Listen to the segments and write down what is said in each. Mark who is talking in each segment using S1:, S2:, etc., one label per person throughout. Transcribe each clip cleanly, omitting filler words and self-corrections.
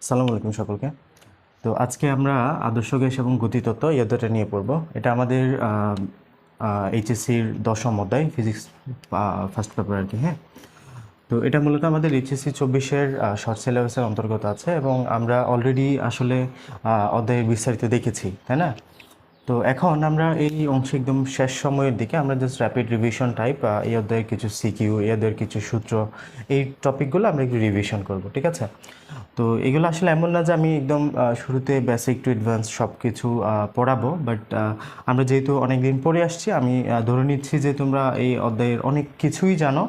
S1: আসসালামু আলাইকুম সকলকে। তো আজকে আমরা আদর্শ গ্যাস এবং গতিতত্ত্ব এই অধ্যায়টা নিয়ে পড়ব। এটা আমাদের এইচএসসির 10ম অধ্যায়, ফিজিক্স ফার্স্ট পেপার আর কি। হ্যাঁ, তো এটা মূলত আমাদের এইচএসসি 24-এর শর্ট সিলেবাসের অন্তর্গত আছে এবং আমরা অলরেডি আসলে অধ্যায়ের বিস্তারিত দেখেছি, তাই না? তো এখন আমরা এই অংশে একদম শেষ সময়ের দিকে আমরা জাস্ট র্যাপিড রিভিশন টাইপ এই অধ্যায়ের কিছু সিকিউ, এই অধ্যায়ের কিছু সূত্র, এই টপিকগুলো আমরা একটু রিভিশন করব, ঠিক আছে? তো এগুলো আসলে এমন না যে আমি একদম শুরুতে বেসিক টু অ্যাডভান্স সব কিছু পড়াবো, বাট আমরা যেহেতু অনেক দিন পড়ে আসছি, আমি ধরে নিচ্ছি যে তোমরা এই অধ্যায়ের অনেক কিছুই জানো।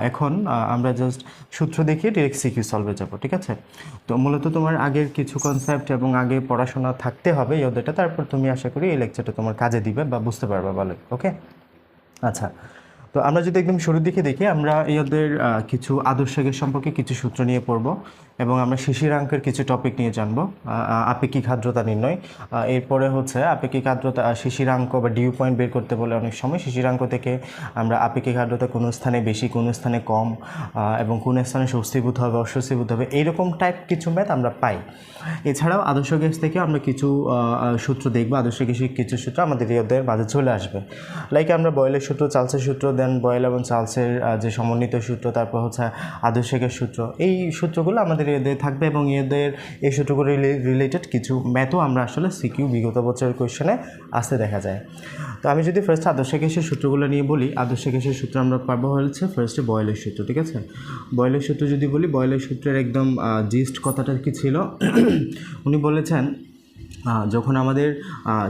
S1: এখন আমরা জাস্ট সূত্র দেখিয়ে ডিরেক্ট সিকিউ সলভে যাব, ঠিক আছে? তো মূলত তোমার আগের কিছু কনসেপ্ট এবং আগে পড়াশোনা থাকতে হবে এই অধ্যায়টা, তারপর তুমি আশা করি এই লেকচারটা তোমার কাজে দিবে বা বুঝতে পারবে ভালো। ওকে, আচ্ছা। তো আমরা যদি একদম শুরুর দিকে দেখি, আমরা এই অধ্যায়ের কিছু আদর্শ গ্যাস সম্পর্কে কিছু সূত্র নিয়ে পড়ব এবং আমরা শিশিরাঙ্কের কিছু টপিক নিয়ে জানবো। আপেক্ষিক আর্দ্রতা নির্ণয়, এরপরে হচ্ছে আপেক্ষিক আর্দ্রতা শিশিরাঙ্ক বা ডিউ পয়েন্ট বের করতে বলে অনেক সময় শিশিরাঙ্ক থেকে আমরা আপেক্ষিক আর্দ্রতা কোনো স্থানে বেশি কোনো স্থানে কম এবং কোন স্থানে স্বস্তিভূত হবে অস্বস্তিভূত হবে এইরকম টাইপ কিছু ম্যাথ আমরা পাই। এছাড়াও আদর্শ গ্যাস থেকে আমরা কিছু সূত্র দেখব, আদর্শ গ্যাসের কিছু সূত্র আমাদের এই অধ্যায়ের মাঝে চলে আসবে। লাইক আমরা বয়েলের সূত্র, চার্লসের সূত্র, দেন বয়েল এবং চার্লসের যে সমন্বিত সূত্র, তারপর হচ্ছে আদর্শ গ্যাস সূত্র, এই সূত্রগুলো আমাদের এই অধ্যায়ে থাকবে এবং এই অধ্যায়ের এই সূত্রগুলো রিলেটেড কিছু ম্যাথও আমরা আসলে সিকিউ বিগত বছরের কোয়েশ্চেনে আসতে দেখা যায়। তো আমি যদি ফার্স্ট আদর্শ গ্যাসের সূত্রগুলো নিয়ে বলি, আদর্শ গ্যাসের সূত্র আমরা পাবো হচ্ছে ফার্স্টে বয়েলের সূত্র, ঠিক আছে? বয়েলের সূত্র যদি বলি, বয়েলের সূত্রের একদম জিস্ট কথাটা কি ছিল, উনি বলেছেন যখন আমাদের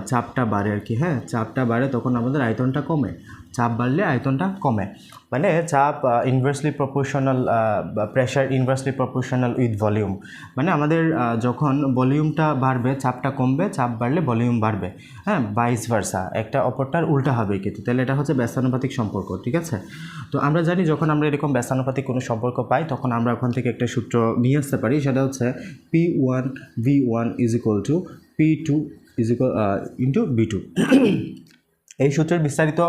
S1: চাপটা বাড়ে আর কি, হ্যাঁ, চাপটা বাড়ে তখন আমাদের আয়তনটা কমে, চাপ বাড়লে আয়তনটা কমে, মানে চাপ inversely proportional, pressure inversely proportional with volume, মানে আমাদের যখন ভলিউমটা বাড়বে চাপটা কমবে, চাপ বাড়লে ভলিউম বাড়বে, হ্যাঁ, ভাইস ভার্সা, একটা অপরটার উল্টা হবে কিন্তু। তাহলে এটা হচ্ছে ব্যস্তানুপাতিক সম্পর্ক, ঠিক আছে? তো আমরা জানি যখন আমরা এরকম ব্যস্তানুপাতিক কোনো সম্পর্ক পাই তখন আমরা ওখান থেকে একটা সূত্র নিয়ে আসতে পারি, সেটা হচ্ছে P1V1 is equal two P2 is equal into B2। এই সূত্রের বিস্তারিত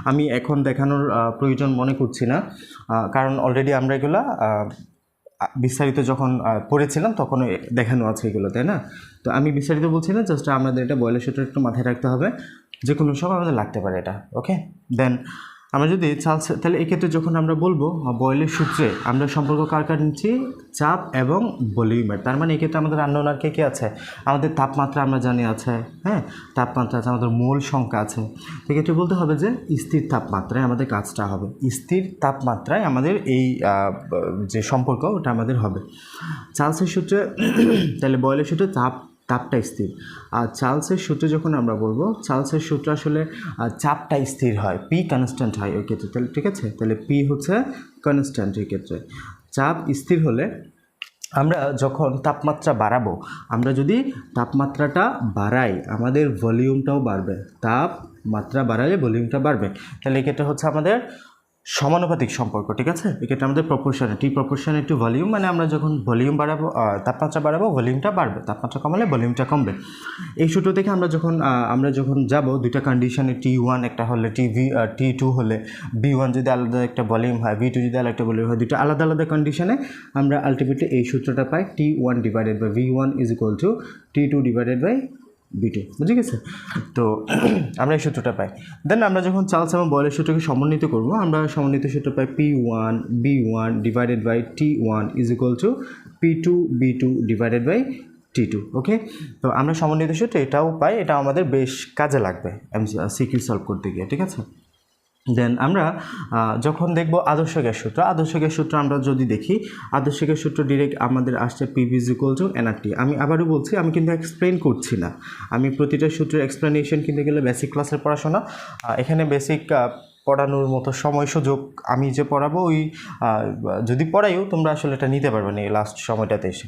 S1: আমি এখন দেখানোর প্রয়োজন মনে করছি না, কারণ অলরেডি আমরা এগুলো বিস্তারিত যখন পড়েছিলাম তখন দেখানো আছে এগুলো, তাই না? তো আমি বিস্তারিত বলছি না, জাস্ট আমাদের এটা বয়েলের সূত্র একটু মাথায় রাখতে হবে, যে কোনো সময় আমাদের লাগতে পারে এটা। ওকে, দেন আমরা যদি চার্লস, তাহলে এক্ষেত্রে যখন আমরা বলবো বয়েলের সূত্রে আমরা সম্পর্ক কার কার নিচ্ছি, চাপ এবং ভলিউমের, তার মানে এক্ষেত্রে আমাদের আননোন আর কে আছে, আমাদের তাপমাত্রা আমরা জানি আছে, হ্যাঁ, তাপমাত্রা আছে, আমাদের মোল সংখ্যা আছে। সেক্ষেত্রে বলতে হবে যে স্থির তাপমাত্রায় আমাদের কাজটা হবে, স্থির তাপমাত্রায় আমাদের এই যে সম্পর্ক ওটা আমাদের হবে চার্লসের সূত্রে। তাহলে বয়েলের সূত্রে তাপটা স্থির, আর চার্লসের সূত্রে যখন আমরা বলবো, চার্লসের সূত্র আসলে চাপটা স্থির হয়, পি কনস্ট্যান্ট হয় ওই ক্ষেত্রে, তাহলে ঠিক আছে, তাহলে পি হচ্ছে কনস্ট্যান্ট। এই ক্ষেত্রে চাপ স্থির হলে আমরা যখন তাপমাত্রা বাড়াবো, আমরা যদি তাপমাত্রাটা বাড়াই আমাদের ভলিউমটাও বাড়বে, তাপমাত্রা বাড়ালে ভলিউমটা বাড়বে, তাহলে এক্ষেত্রে হচ্ছে আমাদের সমানুপাতিক সম্পর্ক, ঠিক আছে? এক্ষেত্রে আমাদের প্রপোর্শনে, টি প্রপোর্শনে টু ভলিউম, মানে আমরা যখন ভলিউম বাড়াবো, তাপমাত্রা বাড়াবো, ভলিউমটা বাড়বে, তাপমাত্রা কমালে ভলিউমটা কমবে। এই সূত্র থেকে আমরা যখন যাব দুইটা কন্ডিশনে, T1 একটা হলে, T2 হলে, B1 যদি আলাদা একটা ভলিউম হয়, B2 যদি আলাদা একটা ভলিউম হয়, দুটো আলাদা আলাদা কন্ডিশনে আমরা আলটিমেটলি এই সূত্রটা পাই, T1 divided by V1 is equal to T2 divided by B2, বুঝে গেছে? তো আমরা এই সূত্রটা পাই। দেন আমরা যখন চার্লস এবং বয়েলের সূত্রকে সমন্বিত করব, আমরা সমন্বিত সূত্র পাই P1B1 divided by T1 is equal to P2B2 divided by T2। Okay, তো আমরা সমন্বিত সূত্র এটাও পাই, এটা আমাদের বেশ কাজে লাগবে সিকিউ সলভ করতে গিয়ে, ঠিক আছে? দেন আমরা যখন দেখব আদর্শ গ্যাস সূত্র, আদর্শ গ্যাস সূত্র আমরা যদি দেখি, আদর্শ গ্যাস সূত্র ডিরেক্ট আমাদের আসছে PV is equal two nRT। আমি আবারও বলছি, আমি কিন্তু এক্সপ্লেন করছি না, আমি প্রতিটা সূত্রের এক্সপ্লেনেশন কিন্তু গেলে বেসিক ক্লাসের পড়াশোনা, এখানে বেসিক পড়ানোর মতো সময় সুযোগ আমি যে পড়াবো ওই যদি পড়াইও তোমরা আসলে এটা নিতে পারবে না এই লাস্ট সময়টাতে এসে।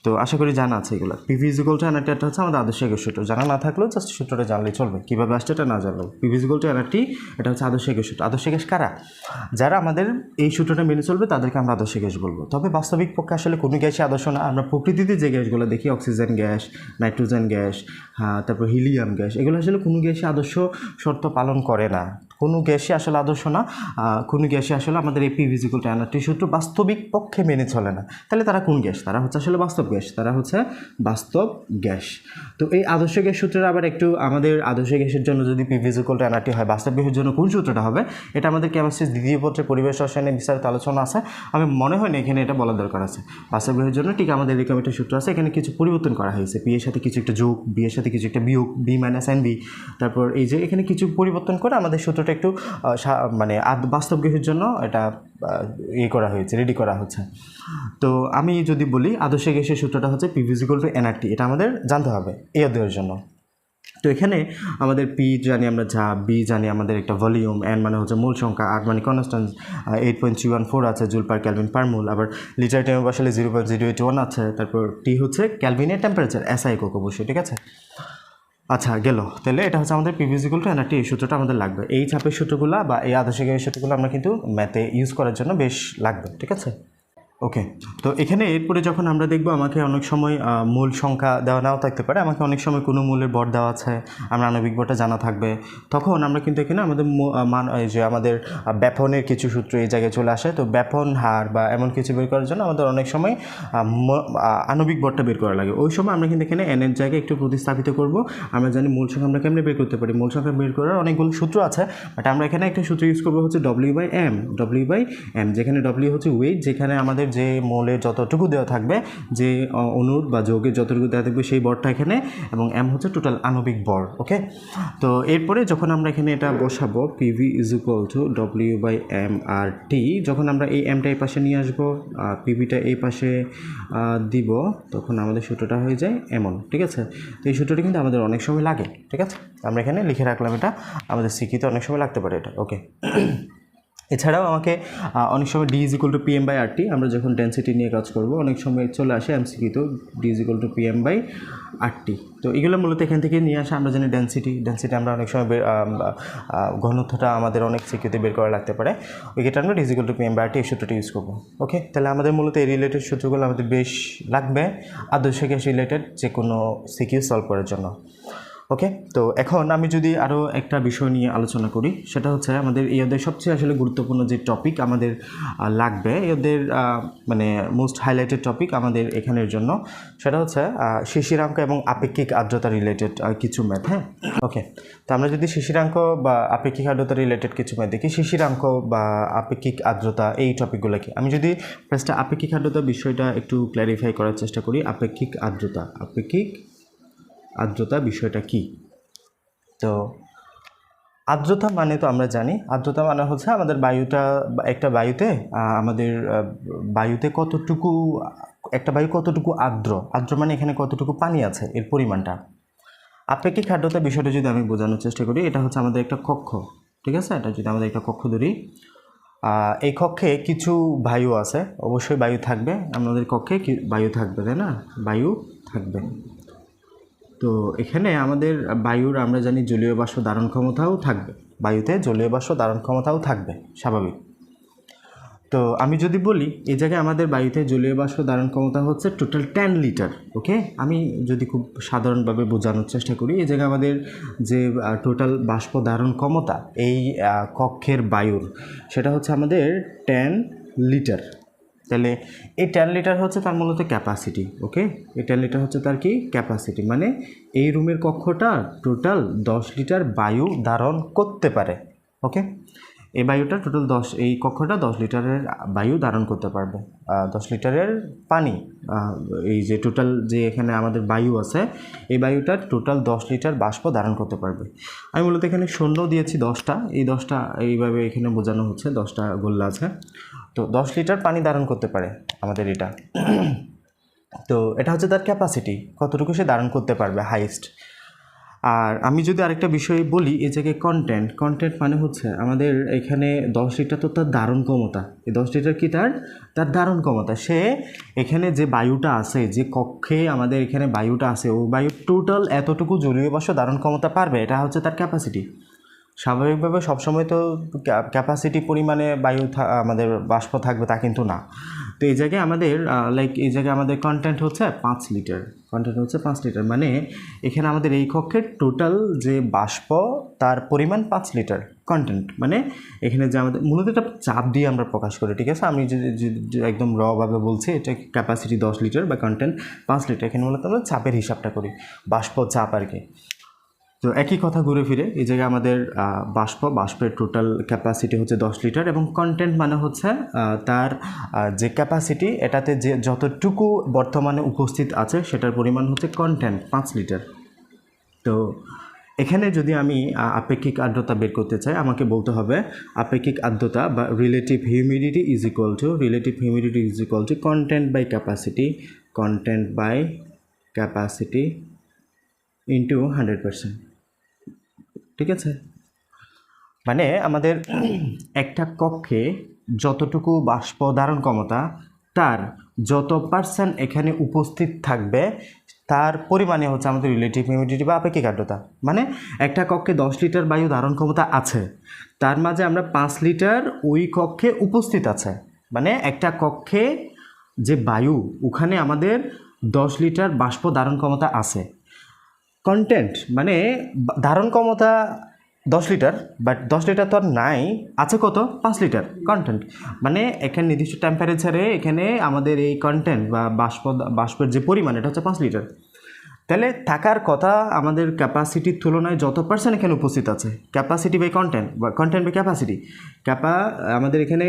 S1: তো আশা করি জানা আছে এগুলো। PV is equal two nRT এটা হচ্ছে আমাদের আদর্শ গ্যাস সূত্র, জানা না থাকলেও জাস্ট সূত্রটা জানলেই চলবে, কীভাবে আসছে এটা না জানলেও। PV is equal two nRT এটা হচ্ছে আদর্শ গ্যাস সূত্র। আদর্শ গ্যাস কারা? যারা আমাদের এই সূত্রটা মেনে চলবে তাদেরকে আমরা আদর্শ গ্যাস বলবো। তবে বাস্তবিক পক্ষে আসলে কোনো গ্যাসই আদর্শ না। আমরা প্রকৃতিতে যে গ্যাসগুলো দেখি, অক্সিজেন গ্যাস, নাইট্রোজেন গ্যাস, তারপর হিলিয়াম গ্যাস, এগুলো আসলে কোনো গ্যাসই আদর্শ শর্ত পালন করে না, কোনো গ্যাসই আসলে আদর্শ না, কোনো গ্যাসই আসলে আমাদের এই P is equal two nRT সূত্র বাস্তবিক পক্ষে মেনে চলে না। তাহলে তারা কোন গ্যাস? তারা হচ্ছে আসলে বাস্তব গ্যাস, তারা হচ্ছে বাস্তব গ্যাস। তো এই আদর্শ গ্যাস সূত্রের আবার একটু আমাদের আদর্শ গ্যাসের জন্য যদি P is equal two nRT হয়, বাস্তব গ্যাসের জন্য কোন সূত্রটা হবে, এটা আমাদের কেমিস্ট্রির দ্বিতীয় পত্রে পরিবেশ রসায়নে বিস্তারিত আলোচনা আছে। আমি মনে হয় না এখানে এটা বলার দরকার আছে। বাস্তব গ্যাসের জন্য ঠিক আমাদের এরকম একটা সূত্র আছে, এখানে কিছু পরিবর্তন করা হয়েছে, পি এর সাথে কিছু একটা যোগ, বি এর সাথে কিছু একটা বিয়োগ, বি মাইনাস এন বি, তারপর এই যে এখানে কিছু পরিবর্তন করে আমাদের সূত্রটা একটু মানে বাস্তব গ্যাসের জন্য এটা ইয়ে করা হয়েছে, রেডি করা হচ্ছে। তো আমি যদি বলি আদর্শ গ্যাসের সূত্রটা হচ্ছে P is equal two nRT, এটা আমাদের জানতে হবে এই অধ্যায়ের জন্য। তো এখানে আমাদের পি জানি আমরা যা, বি জানি আমাদের একটা ভলিউম, এন মানে হচ্ছে মূল সংখ্যা, আর মানে কনস্ট্যান্ট 8.314 আছে জুল পার ক্যালভিন পার মোল, আবার লিটার টাইমে বসালে 0.081 আছে, তারপর টি হচ্ছে ক্যালভিনের টেম্পারেচার, এসআই একক অবশ্যই, ঠিক আছে। আচ্ছা গেল, তাহলে এটা হচ্ছে আমাদের P is equal two nRT, এই সূত্রটা আমাদের লাগবে। এই ছাপের সূত্রগুলো বা এই আদর্শ গ্যাসের সূত্রগুলো আমরা কিন্তু ম্যাথে ইউজ করার জন্য বেশ লাগবে, ঠিক আছে। ওকে, তো এখানে এরপরে যখন আমরা দেখব আমাকে অনেক সময় মূল সংখ্যা দেওয়া নাও থাকতে পারে, আমাকে অনেক সময় কোনো মূলের ভর দেওয়া আছে, আমরা আণবিক ভরটা জানা থাকবে, তখন আমরা কিন্তু এখানে আমাদের মান এই যে আমাদের ব্যাপনের কিছু সূত্র এই জায়গায় চলে আসে। তো ব্যাপন হার বা এমন কিছু বের করার জন্য আমাদের অনেক সময় আণবিক ভরটা বের করা লাগে। ওই সময় আমরা কিন্তু এখানে এনের জায়গায় একটু প্রতিস্থাপিত করব। আমরা জানি মূল সংখ্যা আমরা কেমনে বের করতে পারি, মূল সংখ্যা বের করার অনেকগুলো সূত্র আছে, বাট আমরা এখানে একটা সূত্র ইউজ করবো হচ্ছে W/M, যেখানে W হচ্ছে ওয়েট, যেখানে আমাদের যে মৌলের যতটুকু দেওয়া থাকবে, যে অণুর বা যৌগের যতটুকু দেওয়া থাকবে সেই ভরটা এখানে, এবং এম হচ্ছে টোটাল আণবিক ভর। ওকে, তো এরপরে যখন আমরা এখানে এটা বসাবো PV is equal two W/M/T, যখন আমরা এই এমটা এই পাশে নিয়ে আসবো, পিভিটা এই পাশে দিব, তখন আমাদের সূত্রটা হয়ে যায় এমন, ঠিক আছে। তো এই সূত্রটি কিন্তু আমাদের অনেক সময় লাগে, ঠিক আছে, আমরা এখানে লিখে রাখলাম, এটা আমাদের সিকিতে অনেক সময় লাগতে পারে এটা। ওকে, এছাড়াও আমাকে অনেক সময় D is equal two PM/RT, আমরা যখন ডেন্সিটি নিয়ে কাজ করব অনেক সময় চলে আসে MCQ, D is equal two PM/RT। তো এগুলো মূলত এখান থেকে নিয়ে আসে। আমরা জানি ডেন্সিটি আমরা অনেক সময় ঘনত্বটা আমাদের অনেক সিকিউতে বের করা লাগতে পারে, ওই ক্ষেত্রে আমরা D is equal two PM/RT এই সূত্রটি ইউজ করবো। ওকে, তাহলে আমাদের মূলত এই রিলেটেড সূত্রগুলো আমাদের বেশ লাগবে আদর্শ গ্যাস রিলেটেড যে কোনো সিকিউ সলভ করার জন্য। ওকে, তো এখন আমি যদি আরও একটা বিষয় নিয়ে আলোচনা করি, সেটা হচ্ছে আমাদের এই অধ্যায়ের সবচেয়ে আসলে গুরুত্বপূর্ণ যে টপিক আমাদের লাগবে, এই অধ্যায়ের মানে মোস্ট হাইলাইটেড টপিক আমাদের এখানের জন্য, সেটা হচ্ছে শিশিরাঙ্ক এবং আপেক্ষিক আর্দ্রতা রিলেটেড কিছু ম্যাথ। হ্যাঁ, ওকে, তো আমরা যদি শিশিরাঙ্ক বা আপেক্ষিক আর্দ্রতা রিলেটেড কিছু ম্যাথ দেখি, শিশিরাঙ্ক বা আপেক্ষিক আর্দ্রতা এই টপিকগুলো কি, আমি যদি ফার্স্টে আপেক্ষিক আর্দ্রতা বিষয়টা একটু ক্ল্যারিফাই করার চেষ্টা করি। আপেক্ষিক আর্দ্রতা বিষয়টা কি? তো আর্দ্রতা মানে তো আমরা জানি, আর্দ্রতা মানে হচ্ছে আমাদের বায়ুটা, একটা বায়ুতে আমাদের বায়ুতে কতটুকু, একটা বায়ু কতটুকু আর্দ্র মানে এখানে কতটুকু পানি আছে এর পরিমাণটা। আপেক্ষিক আর্দ্রতা বিষয়টা যদি আমি বোঝানোর চেষ্টা করি, এটা হচ্ছে আমাদের একটা কক্ষ, ঠিক আছে, এটা যদি আমাদের একটা কক্ষ ধরি, এই কক্ষে কিছু বায়ু আছে, অবশ্যই বায়ু থাকবে, আমাদের কক্ষে বায়ু থাকবে, তাই না, বায়ু থাকবে। তো এখানে আমাদের বায়ুর আমরা জানি জলীয় বাষ্প ধারণ ক্ষমতাও থাকবে, বায়ুতে জলীয় বাষ্প ধারণ ক্ষমতাও থাকবে, স্বাভাবিক। তো আমি যদি বলি এই জায়গায় আমাদের বায়ুতে জলীয় বাষ্প ধারণ ক্ষমতা হচ্ছে টোটাল 10 লিটার। ওকে, আমি যদি খুব সাধারণভাবে বোঝানোর চেষ্টা করি, এই জায়গায় আমাদের যে টোটাল বাষ্প ধারণ ক্ষমতা এই কক্ষের বায়ুর, সেটা হচ্ছে আমাদের 10 লিটার। তাহলে এই 10 লিটার হচ্ছে তার মূলত ক্যাপাসিটি। ওকে, এই 10 লিটার হচ্ছে তার কি ক্যাপাসিটি, মানে এই রুমের কক্ষটা টোটাল 10 লিটার বায়ু ধারণ করতে পারে। ওকে, এই বায়ুটা টোটাল এই কক্ষটা 10 লিটারের বায়ু ধারণ করতে পারবে, 10 লিটারের পানি, এই যে টোটাল যে এখানে আমাদের বায়ু আছে, এই বায়ুটার টোটাল 10 লিটার বাষ্প ধারণ করতে পারবে। আমি মূলত এখানে শূন্য দিয়েছি 10টা, এই 10টা এইভাবে এখানে বোঝানো হচ্ছে, 10টা গোল্লা আছে। তো 10 লিটার পানি ধারণ করতে পারে আমাদের এটা। তো এটা হচ্ছে তার ক্যাপাসিটি, কতটুকু সে ধারণ করতে পারবে হাইয়েস্ট। আর আমি যদি আরেকটা বিষয় বলি, এই জায়গায় কন্টেন্ট মানে হচ্ছে আমাদের এখানে 10 লিটার তো তার ধারণ ক্ষমতা, এই 10 লিটার কি তার ধারণ ক্ষমতা, সে এখানে যে বায়ুটা আছে, যে কক্ষে আমাদের এখানে বায়ুটা আছে, ও বায়ু টোটাল এতটুকু জলীয় বাষ্প ধারণ ক্ষমতা পারবে, এটা হচ্ছে তার ক্যাপাসিটি। স্বাভাবিকভাবে সবসময় তো ক্যাপাসিটি পরিমাণে বায়ু আমাদের বাষ্প থাকবে তা কিন্তু না। তো এই জায়গায় আমাদের এই জায়গায় আমাদের কন্টেন্ট হচ্ছে 5 লিটার, কন্টেন্ট হচ্ছে 5 লিটার, মানে এখানে আমাদের এই কক্ষের টোটাল যে বাষ্প তার পরিমাণ 5 লিটার কন্টেন্ট, মানে এখানে যে আমাদের মূলত এটা চাপ দিয়ে আমরা প্রকাশ করি, ঠিক আছে। আমি যে একদম রভাবে বলছি, এটা ক্যাপাসিটি 10 লিটার বা কন্টেন্ট 5 লিটার, এখানে মূলত আমরা চাপের হিসাবটা করি, বাষ্প চাপ আর কি। তো একই কথা ঘুরে ফিরে এই জায়গায় আমাদের বাষ্পের টোটাল ক্যাপাসিটি হচ্ছে 10 লিটার এবং কন্টেন্ট মানে হচ্ছে তার যে ক্যাপাসিটি, এটাতে যে যতটুকু বর্তমানে উপস্থিত আছে সেটার পরিমাণ হচ্ছে কন্টেন্ট 5 লিটার। তো এখানে যদি আমি আপেক্ষিক আর্দ্রতা বের করতে চাই, আমাকে বলতে হবে আপেক্ষিক আর্দ্রতা বা relative humidity is equal to content by capacity into 100%, ঠিক আছে। মানে আমাদের একটা কক্ষে যতটুকু বাষ্প ধারণ ক্ষমতা, তার যত পার্সেন্ট এখানে উপস্থিত থাকবে তার পরিমাণে হচ্ছে আমাদের রিলেটিভ হিউমিডিটি বা আপেক্ষিক আর্দ্রতা। মানে একটা কক্ষে 10 লিটার বায়ু ধারণ ক্ষমতা আছে, তার মাঝে আমরা 5 লিটার ওই কক্ষে উপস্থিত আছে, মানে একটা কক্ষে যে বায়ু, ওখানে আমাদের 10 লিটার বাষ্প ধারণ ক্ষমতা আছে। কন্টেন্ট মানে ধারণ ক্ষমতা 10 লিটার, বাট 10 লিটার তো আর নাই, আছে কত? 5 লিটার কন্টেন্ট। মানে এখানে নির্দিষ্ট টেম্পারেচারে এখানে আমাদের এই কন্টেন্ট বা বাষ্পের যে পরিমাণ, এটা হচ্ছে 5 লিটার। তাহলে থাকার কথা আমাদের ক্যাপাসিটির তুলনায় যত পার্সেন্ট এখানে উপস্থিত আছে, ক্যাপাসিটি বাই কন্টেন্ট বা কন্টেন্ট বাই ক্যাপাসিটি, আমাদের এখানে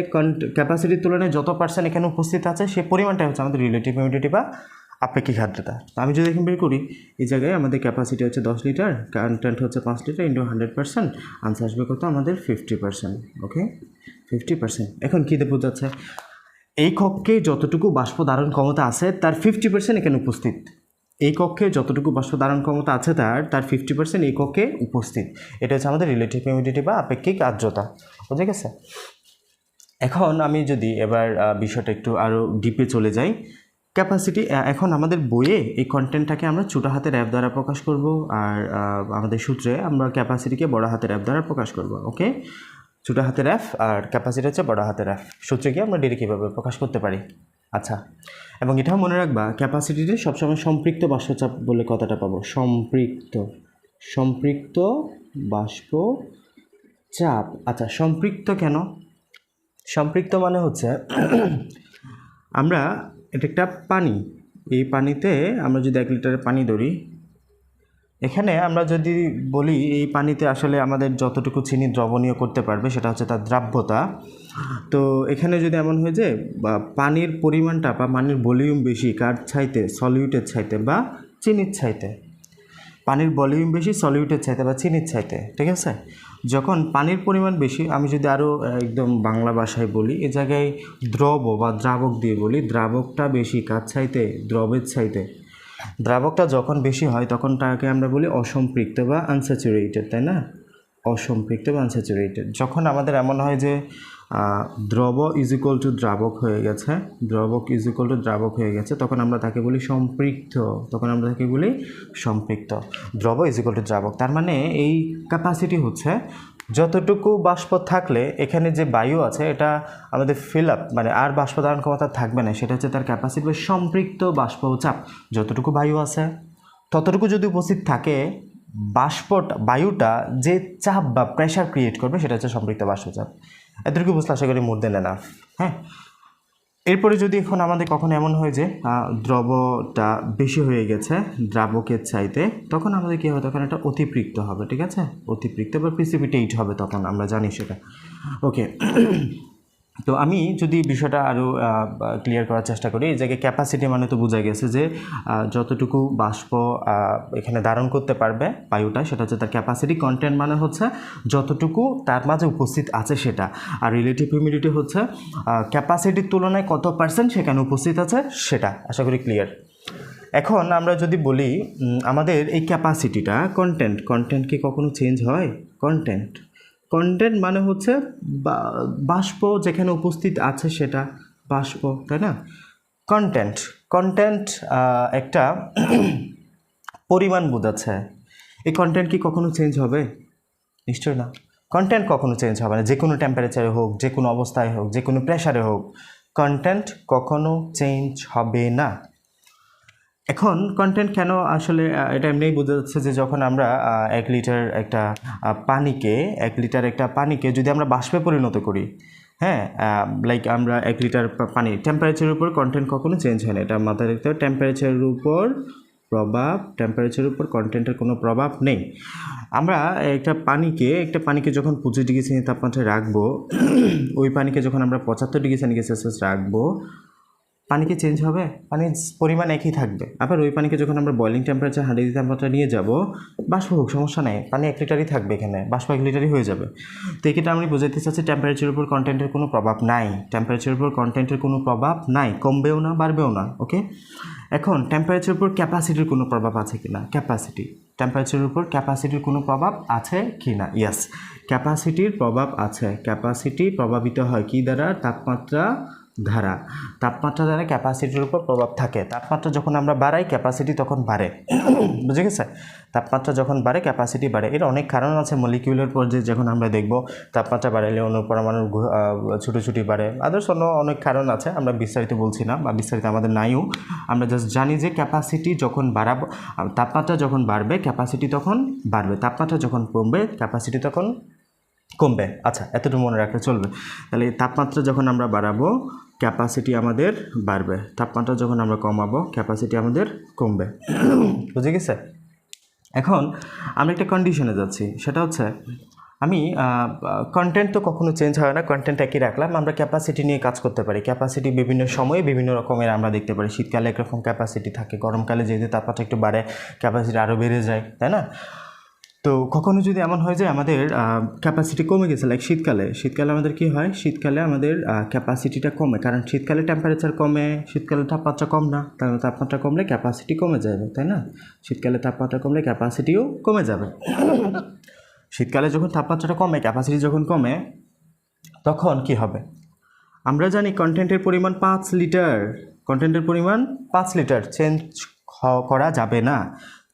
S1: ক্যাপাসিটির তুলনায় যত পার্সেন্ট এখানে উপস্থিত আছে সে পরিমাণটা হচ্ছে আমাদের রিলেটিভ হিউমিডিটি বা আপেক্ষিক আর্দ্রতা। আমি যদি এখন বের করি, এই জায়গায় আমাদের ক্যাপাসিটি হচ্ছে 10 লিটার, কন্টেন্ট হচ্ছে 5 লিটার ইন্টু 100%, আনসার আসবে কত? আমাদের 50%। ওকে, 50%। এখন কী দিয়ে বোঝাচ্ছে? এই কক্ষে যতটুকু বাষ্প ধারণ ক্ষমতা আছে তার 50% এখানে উপস্থিত। এই কক্ষে যতটুকু বাষ্প ধারণ ক্ষমতা আছে তার 50% এই কক্ষে উপস্থিত। এটা হচ্ছে আমাদের রিলেটিভ হিউমিডিটি বা আপেক্ষিক আর্দ্রতা, বুঝে গেছে? এখন আমি যদি এবার বিষয়টা একটু আরও ডিপে চলে যাই, ক্যাপাসিটি, এখন আমাদের বইয়ে এই কন্টেন্টটাকে আমরা ছোটো হাতের অ্যাপ দ্বারা প্রকাশ করব, আর আমাদের সূত্রে আমরা ক্যাপাসিটিকে বড় হাতের অ্যাপ দ্বারা প্রকাশ করব। ওকে, ছোটো হাতের অ্যাপ আর ক্যাপাসিটি হচ্ছে বড় হাতের অ্যাপ। সূত্রে গিয়ে আমরা ডিরেক্ট কীভাবে প্রকাশ করতে পারি। আচ্ছা, এবং এটাও মনে রাখবা, ক্যাপাসিটিতে সবসময় সম্পৃক্ত বাষ্পচাপ বলে কথাটা পাবো, সম্পৃক্ত বাষ্প চাপ। আচ্ছা, সম্পৃক্ত কেন? সম্পৃক্ত মানে হচ্ছে আমরা এটা একটা পানি, এই পানিতে আমরা যদি 1 লিটারের পানি ধরি, এখানে আমরা যদি বলি এই পানিতে আসলে আমাদের যতটুকু চিনি দ্রবণীয় করতে পারবে সেটা হচ্ছে তার দ্রাব্যতা। তো এখানে যদি এমন হয় যে পানির পরিমাণটা বা পানির ভলিউম বেশি কার চাইতে? সলিউটের চাইতে বা চিনির চাইতে। পানির ভলিউম বেশি সলিউটের চাইতে বা চিনির চাইতে, ঠিক আছে। যখন পানির পরিমাণ বেশি, আমি যদি আরও একদম বাংলা ভাষায় বলি, এ জায়গায় দ্রব বা দ্রাবক দিয়ে বলি, দ্রাবকটা বেশি কার চাইতে? দ্রবের চাইতে। দ্রাবকটা যখন বেশি হয় তখন তাকে আমরা বলি অসম্পৃক্ত বা আনস্যাচুরেটেড, তাই না? অসম্পৃক্ত বা আনস্যাচুরেটেড। যখন আমাদের এমন হয় যে দ্রব ইজ ইকুয়াল টু দ্রাবক হয়ে গেছে, তখন আমরা তাকে বলি সম্পৃক্ত, দ্রব ইজ ইকুয়াল টু দ্রাবক। তার মানে এই ক্যাপাসিটি হচ্ছে যতটুকু বাষ্প থাকলে এখানে যে বায়ু আছে এটা আমাদের ফিল আপ, মানে আর বাষ্প ধারণ ক্ষমতা থাকবে না, সেটা হচ্ছে তার ক্যাপাসিটি বা সম্পৃক্ত বাষ্প চাপ। যতটুকু বায়ু আছে ততটুকু যদি উপস্থিত থাকে, বায়ুটা যে চাপ বা প্রেশার ক্রিয়েট করবে সেটা হচ্ছে সম্পৃক্ত বাষ্পচাপ। এতটুকু বুঝলে আশা করি মোর দেন এনাফ। হ্যাঁ, এরপরে যদি এখন আমাদের কখনো এমন হয় যে দ্রবটা বেশি হয়ে গেছে দ্রাবকের চাইতে, তখন আমাদের কী হবে? তখন এটা অতিপৃক্ত হবে, ঠিক আছে, অতিপৃক্ত বা প্রিসিপিটেট হবে, তখন আমরা জানি সেটা। ওকে, তো আমি যদি বিষয়টা আরও ক্লিয়ার করার চেষ্টা করি, এই জায়গায় ক্যাপাসিটি মানে তো বোঝা গেছে যে যতটুকু বাষ্প এখানে ধারণ করতে পারবে বায়ুটা, সেটা হচ্ছে তার ক্যাপাসিটি। কন্টেন্ট মানে হচ্ছে যতটুকু তার মাঝে উপস্থিত আছে সেটা। আর রিলেটিভ হিউমিডিটি হচ্ছে ক্যাপাসিটির তুলনায় কত পার্সেন্ট সেখানে উপস্থিত আছে সেটা। আশা করি ক্লিয়ার। এখন আমরা যদি বলি আমাদের এই ক্যাপাসিটিটা কন্টেন্ট কি কখনো চেঞ্জ হয়? কন্টেন্ট মানে হচ্ছে বাষ্প যেখানে উপস্থিত আছে সেটা বাষ্প, তাই না? কন্টেন্ট একটা পরিমাণ বোঝাচ্ছে। এই কন্টেন্ট কি কখনো চেঞ্জ হবে? নিশ্চয় না। কন্টেন্ট কখনো চেঞ্জ হবে না, যে কোনো টেম্পারেচারে হোক, যে কোনো অবস্থায় হোক, যে কোনো প্রেশারে হোক, কন্টেন্ট কখনো চেঞ্জ হবে না। এখন কন্টেন্ট কেন আসলে এটা এমনিই বোঝা যাচ্ছে যে যখন আমরা 1 লিটার একটা পানিকে যদি আমরা বাষ্পে পরিণত করি, হ্যাঁ, লাইক আমরা 1 লিটার পানি, টেম্পারেচারের উপর কন্টেন্ট কখনো চেঞ্জ হয় না, এটা মাথায় রাখতে হবে। টেম্পারেচারের উপর কন্টেন্টের কোনো প্রভাব নেই। আমরা একটা পানিকে যখন 25 ডিগ্রি সেন্টিগ্রেড তাপমাত্রায় রাখবো, ওই পানিকে যখন আমরা 75 ডিগ্রি সেন্টিগ্রেড সেলসিয়াস রাখবো, পানি কি চেঞ্জ হবে? পানির পরিমাণ একই থাকবে। আবার ওই পানিকে যখন আমরা বয়লিং টেম্পারেচার 100 ডিগ্রি তাপমাত্রা নিয়ে যাব, বাষ্প হোক, সমস্যা নেই, পানি 1 লিটারই থাকবে, এখানে বাষ্প 1 লিটারই হয়ে যাবে। তো এক্ষেত্রে আমি বোঝাতে চাচ্ছি টেম্পারেচারের উপর কন্টেন্টের কোনো প্রভাব নাই, কমবেও না, বাড়বেও না। ওকে, এখন টেম্পারেচারের উপর ক্যাপাসিটির কোনো প্রভাব আছে কি না? টেম্পারেচারের উপর ক্যাপাসিটির কোনো প্রভাব আছে কি না? ইয়েস, ক্যাপাসিটির প্রভাব আছে। ক্যাপাসিটি প্রভাবিত হয় কি দ্বারা? তাপমাত্রা দ্বারা ক্যাপাসিটির উপর প্রভাব থাকে। তাপমাত্রা যখন আমরা বাড়াই, ক্যাপাসিটি তখন বাড়ে। বুঝে গেছে? তাপমাত্রা যখন বাড়ে, ক্যাপাসিটি বাড়ে। এর অনেক কারণ আছে। মলিকিউলের পর্যায়ে যখন আমরা দেখব তাপমাত্রা বাড়াইলে অণু পরমাণুর ছুটোছুটি বাড়ে, আদার্স অনেক কারণ আছে, আমরা বিস্তারিত বলছি না, বা বিস্তারিত আমাদের নাইও। আমরা জাস্ট জানি যে ক্যাপাসিটি যখন বাড়াবো, তাপমাত্রা যখন বাড়বে ক্যাপাসিটি তখন বাড়বে, তাপমাত্রা যখন কমবে ক্যাপাসিটি তখন কমবে। আচ্ছা, এতটুকু মনে রাখলে চলবে। তাহলে তাপমাত্রা যখন আমরা বাড়াবো, ক্যাপাসিটি আমাদের বাড়বে, তাপমাত্রা যখন আমরা কমাবো, ক্যাপাসিটি আমাদের কমবে। বুঝে গেছে? এখন আমি একটা কন্ডিশনে যাচ্ছি, সেটা হচ্ছে আমি কন্টেন্ট তো কখনো চেঞ্জ হয় না, কন্টেন্ট একই রাখলাম। আমরা ক্যাপাসিটি নিয়ে কাজ করতে পারি। ক্যাপাসিটি বিভিন্ন সময়ে বিভিন্ন রকমের আমরা দেখতে পারি। শীতকালে একরকম ক্যাপাসিটি থাকে, গরমকালে যেহেতু তাপমাত্রা একটু বাড়ে, ক্যাপাসিটি আরও বেড়ে যায়, তাই না? তো কখনো যদি এমন হয় যে আমাদের ক্যাপাসিটি কমে গেছে, লাইক শীতকালে আমাদের কি হয়? শীতকালে আমাদের ক্যাপাসিটিটা কমে, কারণ শীতকালে টেম্পারেচার কমে, শীতকালে তাপমাত্রা কম না, তাহলে তাপমাত্রা কমলে ক্যাপাসিটি কমে যাবে, তাই না? শীতকালে তাপমাত্রা কমলে ক্যাপাসিটিও কমে যাবে। শীতকালে যখন তাপমাত্রাটা কমে, ক্যাপাসিটি যখন কমে, তখন কি হবে? আমরা জানি কন্টেন্টের পরিমাণ 5 লিটার চেঞ্জ করা যাবে না।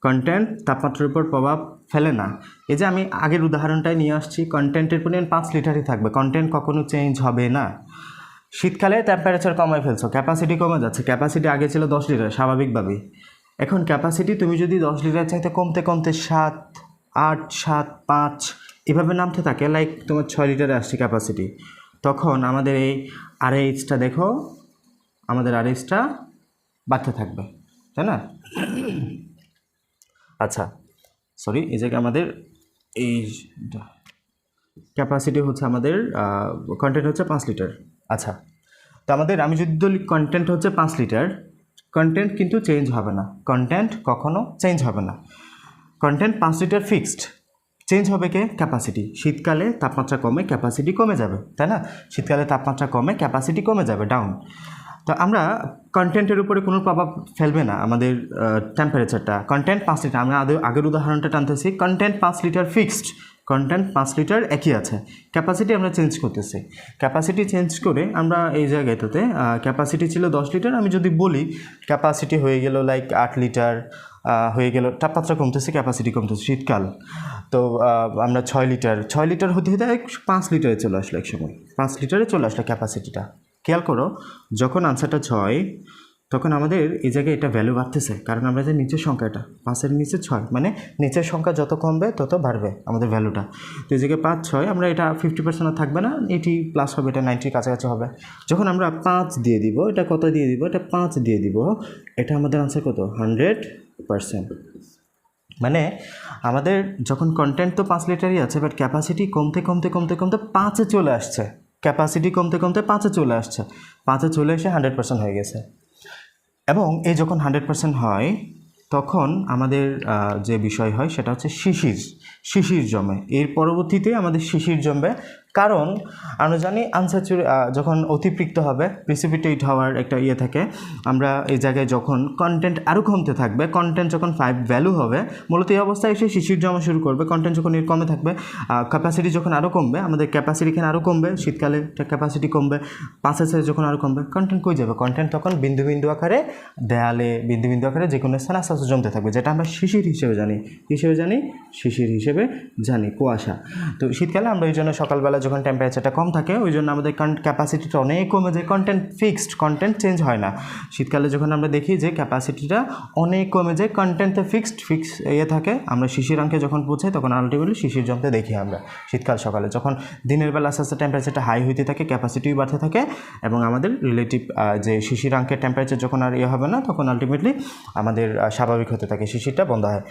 S1: কন্টেন্ট তাপমাত্রার উপর প্রভাব ফেলে না। এই যে আমি আগের উদাহরণটাই নিয়ে আসছি, কন্টেন্টের পরিমাণ 5 লিটারই থাকবে, কন্টেন্ট কখনো চেঞ্জ হবে না। শীতকালে টেম্পারেচার কমায় ফেলছো, ক্যাপাসিটি কমে যাচ্ছে, ক্যাপাসিটি আগে ছিল 10 লিটার স্বাভাবিকভাবেই, এখন ক্যাপাসিটি তুমি যদি 10 লিটার চাইতে কমতে 7, 8, 7, 5 এভাবে নামতে থাকে, লাইক তোমার 6 লিটারে আসছে ক্যাপাসিটি, তখন আমাদের এই আরএইচটা দেখো, আমাদের আরএইচটা বাড়তে থাকবে, তাই না? আচ্ছা, সরি, এই জায়গায় আমাদের এই ক্যাপাসিটি হচ্ছে আমাদের কন্টেন্ট হচ্ছে 5 লিটার। আচ্ছা, তো আমি যদি বলি কন্টেন্ট হচ্ছে 5 লিটার, কন্টেন্ট কিন্তু চেঞ্জ হবে না, কন্টেন্ট কখনো চেঞ্জ হবে না। কন্টেন্ট 5 লিটার ফিক্সড, চেঞ্জ হবে কে? ক্যাপাসিটি। শীতকালে তাপমাত্রা কমে, ক্যাপাসিটি কমে যাবে, তাই না? শীতকালে তাপমাত্রা কমে, ক্যাপাসিটি কমে যাবে, ডাউন। তো আমরা কন্টেন্টের উপরে কোনো প্রভাব ফেলবে না আমাদের টেম্পারেচারটা। কন্টেন্ট 5 লিটার, আমরা আগের উদাহরণটা টানতেছি, content 5 litre fixed, content 5 litre একই আছে, ক্যাপাসিটি আমরা চেঞ্জ করতেছি। ক্যাপাসিটি চেঞ্জ করে আমরা এই জায়গাটাতে ক্যাপাসিটি ছিল 10 লিটার, আমি যদি বলি ক্যাপাসিটি হয়ে গেল লাইক 8 লিটার হয়ে গেল, তাপমাত্রা কমতেছে, ক্যাপাসিটি কমতেছে, শীতকাল। তো আমরা 6 লিটার হতে হতে 5 লিটারে চলে আসলো, এক সময় 5 লিটারে চলে আসলো ক্যাপাসিটিটা। খেয়াল করো, যখন আনসারটা 6, তখন আমাদের এই জায়গায় এটা ভ্যালু বাড়তেছে, কারণ আমরা যে নিচের সংখ্যাটা 5-এর নিচে 6, মানে নিচের সংখ্যা যত কমবে তত বাড়বে আমাদের ভ্যালুটা। তো এই জায়গায় 5, 6, আমরা এটা 50% থাকবে না, 80 প্লাস হবে, এটা 90 কাছাকাছি হবে। যখন আমরা 5 দিয়ে দিব, এটা কত দিয়ে দিব? এটা 5 দিয়ে দিব, এটা আমাদের আনসার কত? 100%। মানে আমাদের যখন কন্টেন্ট তো 5 লিটারই আছে, বাট ক্যাপাসিটি কমতে 5-এ চলে আসছে, ক্যাপাসিটি কমতে 5-এ চলে আসছে, 5-এ চলে এসে 100% হয়ে গেছে। এবং এই যখন 100% হয়, তখন আমাদের যে বিষয় হয় সেটা হচ্ছে শিশির জমে। এর পরবর্তীতে আমাদের শিশির জমবে, কারণ আমরা জানি যখন অতিরিক্ত হবে, প্রিসিপিটেট হওয়ার একটা থাকে, আমরা এই জায়গায় যখন কন্টেন্ট আরও কমতে থাকবে, কন্টেন্ট যখন 5 ভ্যালু হবে, মূলত এই অবস্থায় এসে শিশির জমা শুরু করবে। কন্টেন্ট যখন এর কমে থাকবে, ক্যাপাসিটি যখন আরও কমবে, আমাদের ক্যাপাসিটি এখানে আরও কমবে, শীতকালে ক্যাপাসিটি কমবে, 5 যখন আরও কমবে, কন্টেন্ট কই যাবে? কন্টেন্ট তখন বিন্দু বিন্দু আকারে দেয়ালে, বিন্দু বিন্দু আকারে যে কোনো স্থানে আস্তে আস্তে জমতে থাকবে, যেটা আমরা শিশির হিসেবে জানি। শিশির হিসেবে জানি, কুয়াশা। তো শীতকালে আমরা এই জন্য সকালবেলা যখন টেম্পারেচারটা কম থাকে, ওই জন্য আমাদের ক্যাপাসিটিটা অনেক কমে যায়, কন্টেন্ট ফিক্সড, কন্টেন্ট চেঞ্জ হয় না। শীতকালে যখন আমরা দেখি যে ক্যাপাসিটিটা অনেক কমে যায়, কন্টেন্টে ফিক্সড থাকে, আমরা শিশিরাঙ্কে যখন পৌঁছাই তখন আলটিমেটলি শিশির জমতে দেখি আমরা শীতকাল সকালে। যখন দিনের বেলা আস্তে আস্তে টেম্পারেচারটা হাই হইতে থাকে, ক্যাপাসিটিও বাড়তে থাকে, এবং আমাদের রিলেটিভ যে শিশিরাঙ্কের টেম্পারেচার যখন আর হবে না, তখন আলটিমেটলি আমাদের স্বাভাবিক হতে থাকে, শিশিরটা বন্ধ হয়।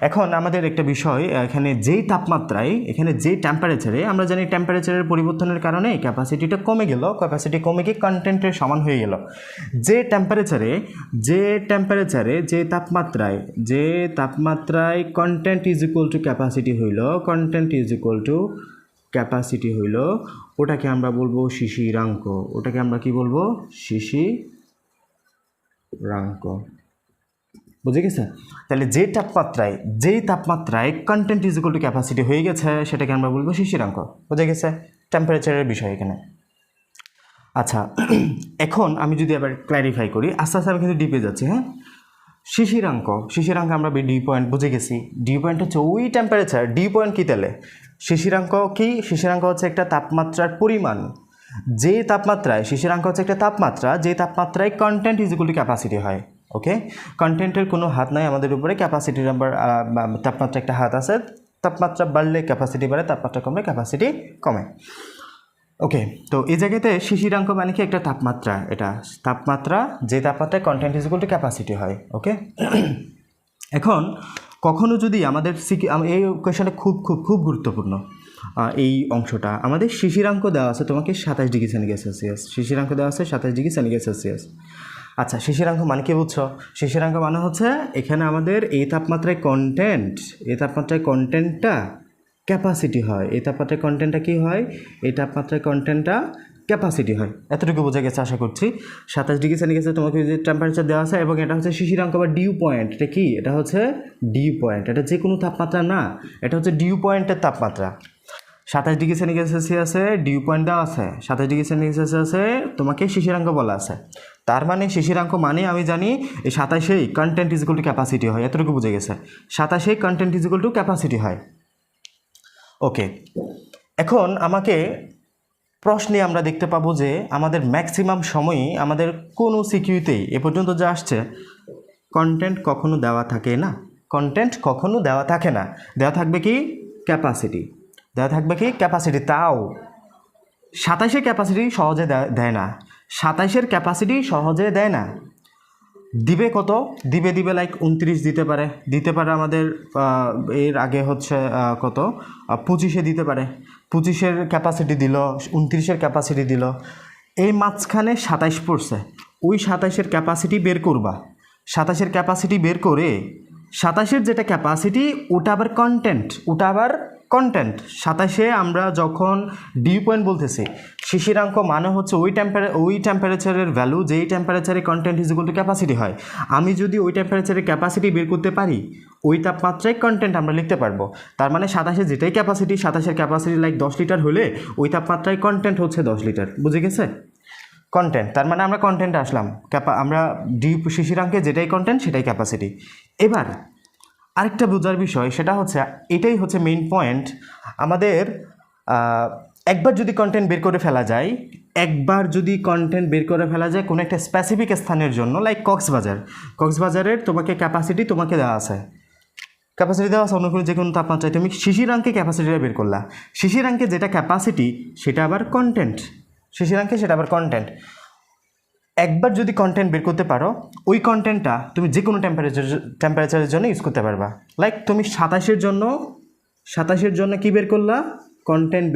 S1: এখন আমাদের একটা বিষয়, এখানে যেই তাপমাত্রায়, এখানে যেই টেম্পারেচারে, আমরা জানি টেম্পারেচারের পরিবর্তনের কারণে ক্যাপাসিটিটা কমে গেল, ক্যাপাসিটি কমে গিয়ে কন্টেন্টের সমান হয়ে গেল। যে তাপমাত্রায় content is equal to capacity হইল, ওটাকে আমরা বলবো শিশিরাঙ্ক। ওটাকে আমরা কি বলবো? শিশিরাঙ্ক। বুঝে গেছে? তাহলে যেই তাপমাত্রায় content is equal to capacity হয়ে গেছে, সেটাকে আমরা বলবো শিশিরাঙ্ক। বুঝে গেছে? টেম্পারেচারের বিষয় এখানে। আচ্ছা, এখন আমি যদি আবার ক্ল্যারিফাই করি, আস্তে আস্তে আমি কিন্তু ডিপে যাচ্ছি। হ্যাঁ, শিশিরাঙ্ক আমরা ডিউ পয়েন্ট বুঝে গেছি। ডিউ পয়েন্ট হচ্ছে ওই টেম্পারেচার। ডিউ পয়েন্ট কী তাহলে? শিশিরাঙ্ক কি? শিশিরাঙ্ক হচ্ছে একটা তাপমাত্রার পরিমাণ। যে তাপমাত্রায়, শিশিরাঙ্ক হচ্ছে একটা তাপমাত্রা, যে তাপমাত্রায় content is equal to capacity হয়। ওকে, কন্টেন্টের কোনো হাত নাই আমাদের উপরে, ক্যাপাসিটির নাম্বার, তাপমাত্রা একটা হাত আছে। তাপমাত্রা বাড়লে ক্যাপাসিটি বাড়ে, তাপমাত্রা কমলে ক্যাপাসিটি কমে। ওকে, তো এই জায়গাতে শিশিরাঙ্ক মানে কি? একটা তাপমাত্রা। এটা তাপমাত্রা, যে তাপমাত্রায় content is equal to capacity হয়। ওকে, এখন কখনো যদি আমাদের এই কোয়েশনটা খুব খুব খুব গুরুত্বপূর্ণ, এই অংশটা আমাদের শিশিরাঙ্ক দেওয়া আছে তোমাকে 27 ডিগ্রি সেন্টিগ্রেড সেলসিয়াস। শিশিরাঙ্ক দেওয়া আছে 27 ডিগ্রি সেন্টিগ্রেড সেলসিয়াস। আচ্ছা, শিশিরাঙ্ক মানে কি বুঝছো? শিশিরাঙ্ক মানে হচ্ছে এখানে আমাদের এই তাপমাত্রায় কন্টেন্টটা ক্যাপাসিটি হয়। এই তাপমাত্রায় কন্টেন্টটা কী হয়? এই তাপমাত্রায় কন্টেন্টটা ক্যাপাসিটি হয়। এতটুকু বোঝা গেছে আশা করছি। 27 ডিগ্রি সেন্টিগ্রেডে তোমাকে যে টেম্পারেচার দেওয়া আছে, এবং এটা হচ্ছে শিশিরাঙ্ক বা ডিউ পয়েন্ট। এটা কি? এটা হচ্ছে ডিউ পয়েন্ট। এটা যে কোনো তাপমাত্রা না, এটা হচ্ছে ডিউ পয়েন্টের তাপমাত্রা। 27 ডিগ্রি সেন্টিগ্রেড সেলসিয়াসে ডিউ পয়েন্ট দেওয়া আছে, 27 ডিগ্রি সেন্টিগ্রেড সেলসিয়াসে তোমাকে শিশিরাঙ্ক বলা আছে। তার মানে শিশিরাঙ্ক মানে আমি জানি এই 27 content is equal to capacity হয়। এতটুকু বুঝে গেছে? 27 content is equal to capacity হয়। ওকে, এখন আমাকে প্রশ্নে আমরা দেখতে পাবো যে আমাদের ম্যাক্সিমাম সময়ই আমাদের কোনো সিকিউতেই এ পর্যন্ত যা আসছে, কন্টেন্ট কখনো দেওয়া থাকে না। দেওয়া থাকবে কি? ক্যাপাসিটি। তাও 27 ক্যাপাসিটি সহজে দেয় না। 27 ক্যাপাসিটি সহজে দেয় না। দিবে কত? দিবে লাইক 29 দিতে পারে আমাদের। এর আগে হচ্ছে কত? 25 দিতে পারে। 25 ক্যাপাসিটি দিল, 29 ক্যাপাসিটি দিল। এই মাঝখানে 27 পড়ছে। ওই 27 ক্যাপাসিটি বের করবা। 27 ক্যাপাসিটি বের করে 27 যেটা ক্যাপাসিটি, ওটা আবার কন্টেন্ট। 27 আমরা যখন ডিউ পয়েন্ট বলতেছি, শিশিরাঙ্ক মানে হচ্ছে ওই টেম্পারেচারের ভ্যালু, যেই টেম্পারেচারে content is equal to capacity হয়। আমি যদি ওই টেম্পারেচারের ক্যাপাসিটি বের করতে পারি, ওই তাপমাত্রায় কন্টেন্ট আমরা লিখতে পারবো। তার মানে 27 যেটাই ক্যাপাসিটি, 27 ক্যাপাসিটি লাইক 10 লিটার হলে ওই তাপমাত্রায় কন্টেন্ট হচ্ছে 10 লিটার। বুঝে গেছে? কন্টেন্ট, তার মানে আমরা কন্টেন্টে আসলাম। আমরা শিশিরাঙ্কে যেটাই কন্টেন্ট সেটাই ক্যাপাসিটি। এবার আরেকটা বোঝার বিষয়, সেটা হচ্ছে এটাই হচ্ছে মেইন পয়েন্ট। আমাদের একবার যদি কন্টেন্ট বের করে ফেলা যায়, কোনো একটা স্পেসিফিক স্থানের জন্য, লাইক কক্সবাজারের তোমাকে ক্যাপাসিটি দেওয়া আছে, অন্য কোনো যে কোনো তাপমাত্রায় তুমি শিশিরাঙ্কে ক্যাপাসিটিটা বের করলা। শিশিরাঙ্কে যেটা ক্যাপাসিটি সেটা আবার কন্টেন্ট। একবার যদি কন্টেন্ট বের করতে পারো, ওই কন্টেন্টটা তুমি যে কোনো টেম্পারেচারের জন্য ইউজ করতে পারবা। লাইক তুমি 27 জন্য কি বের করলা? কন্টেন্ট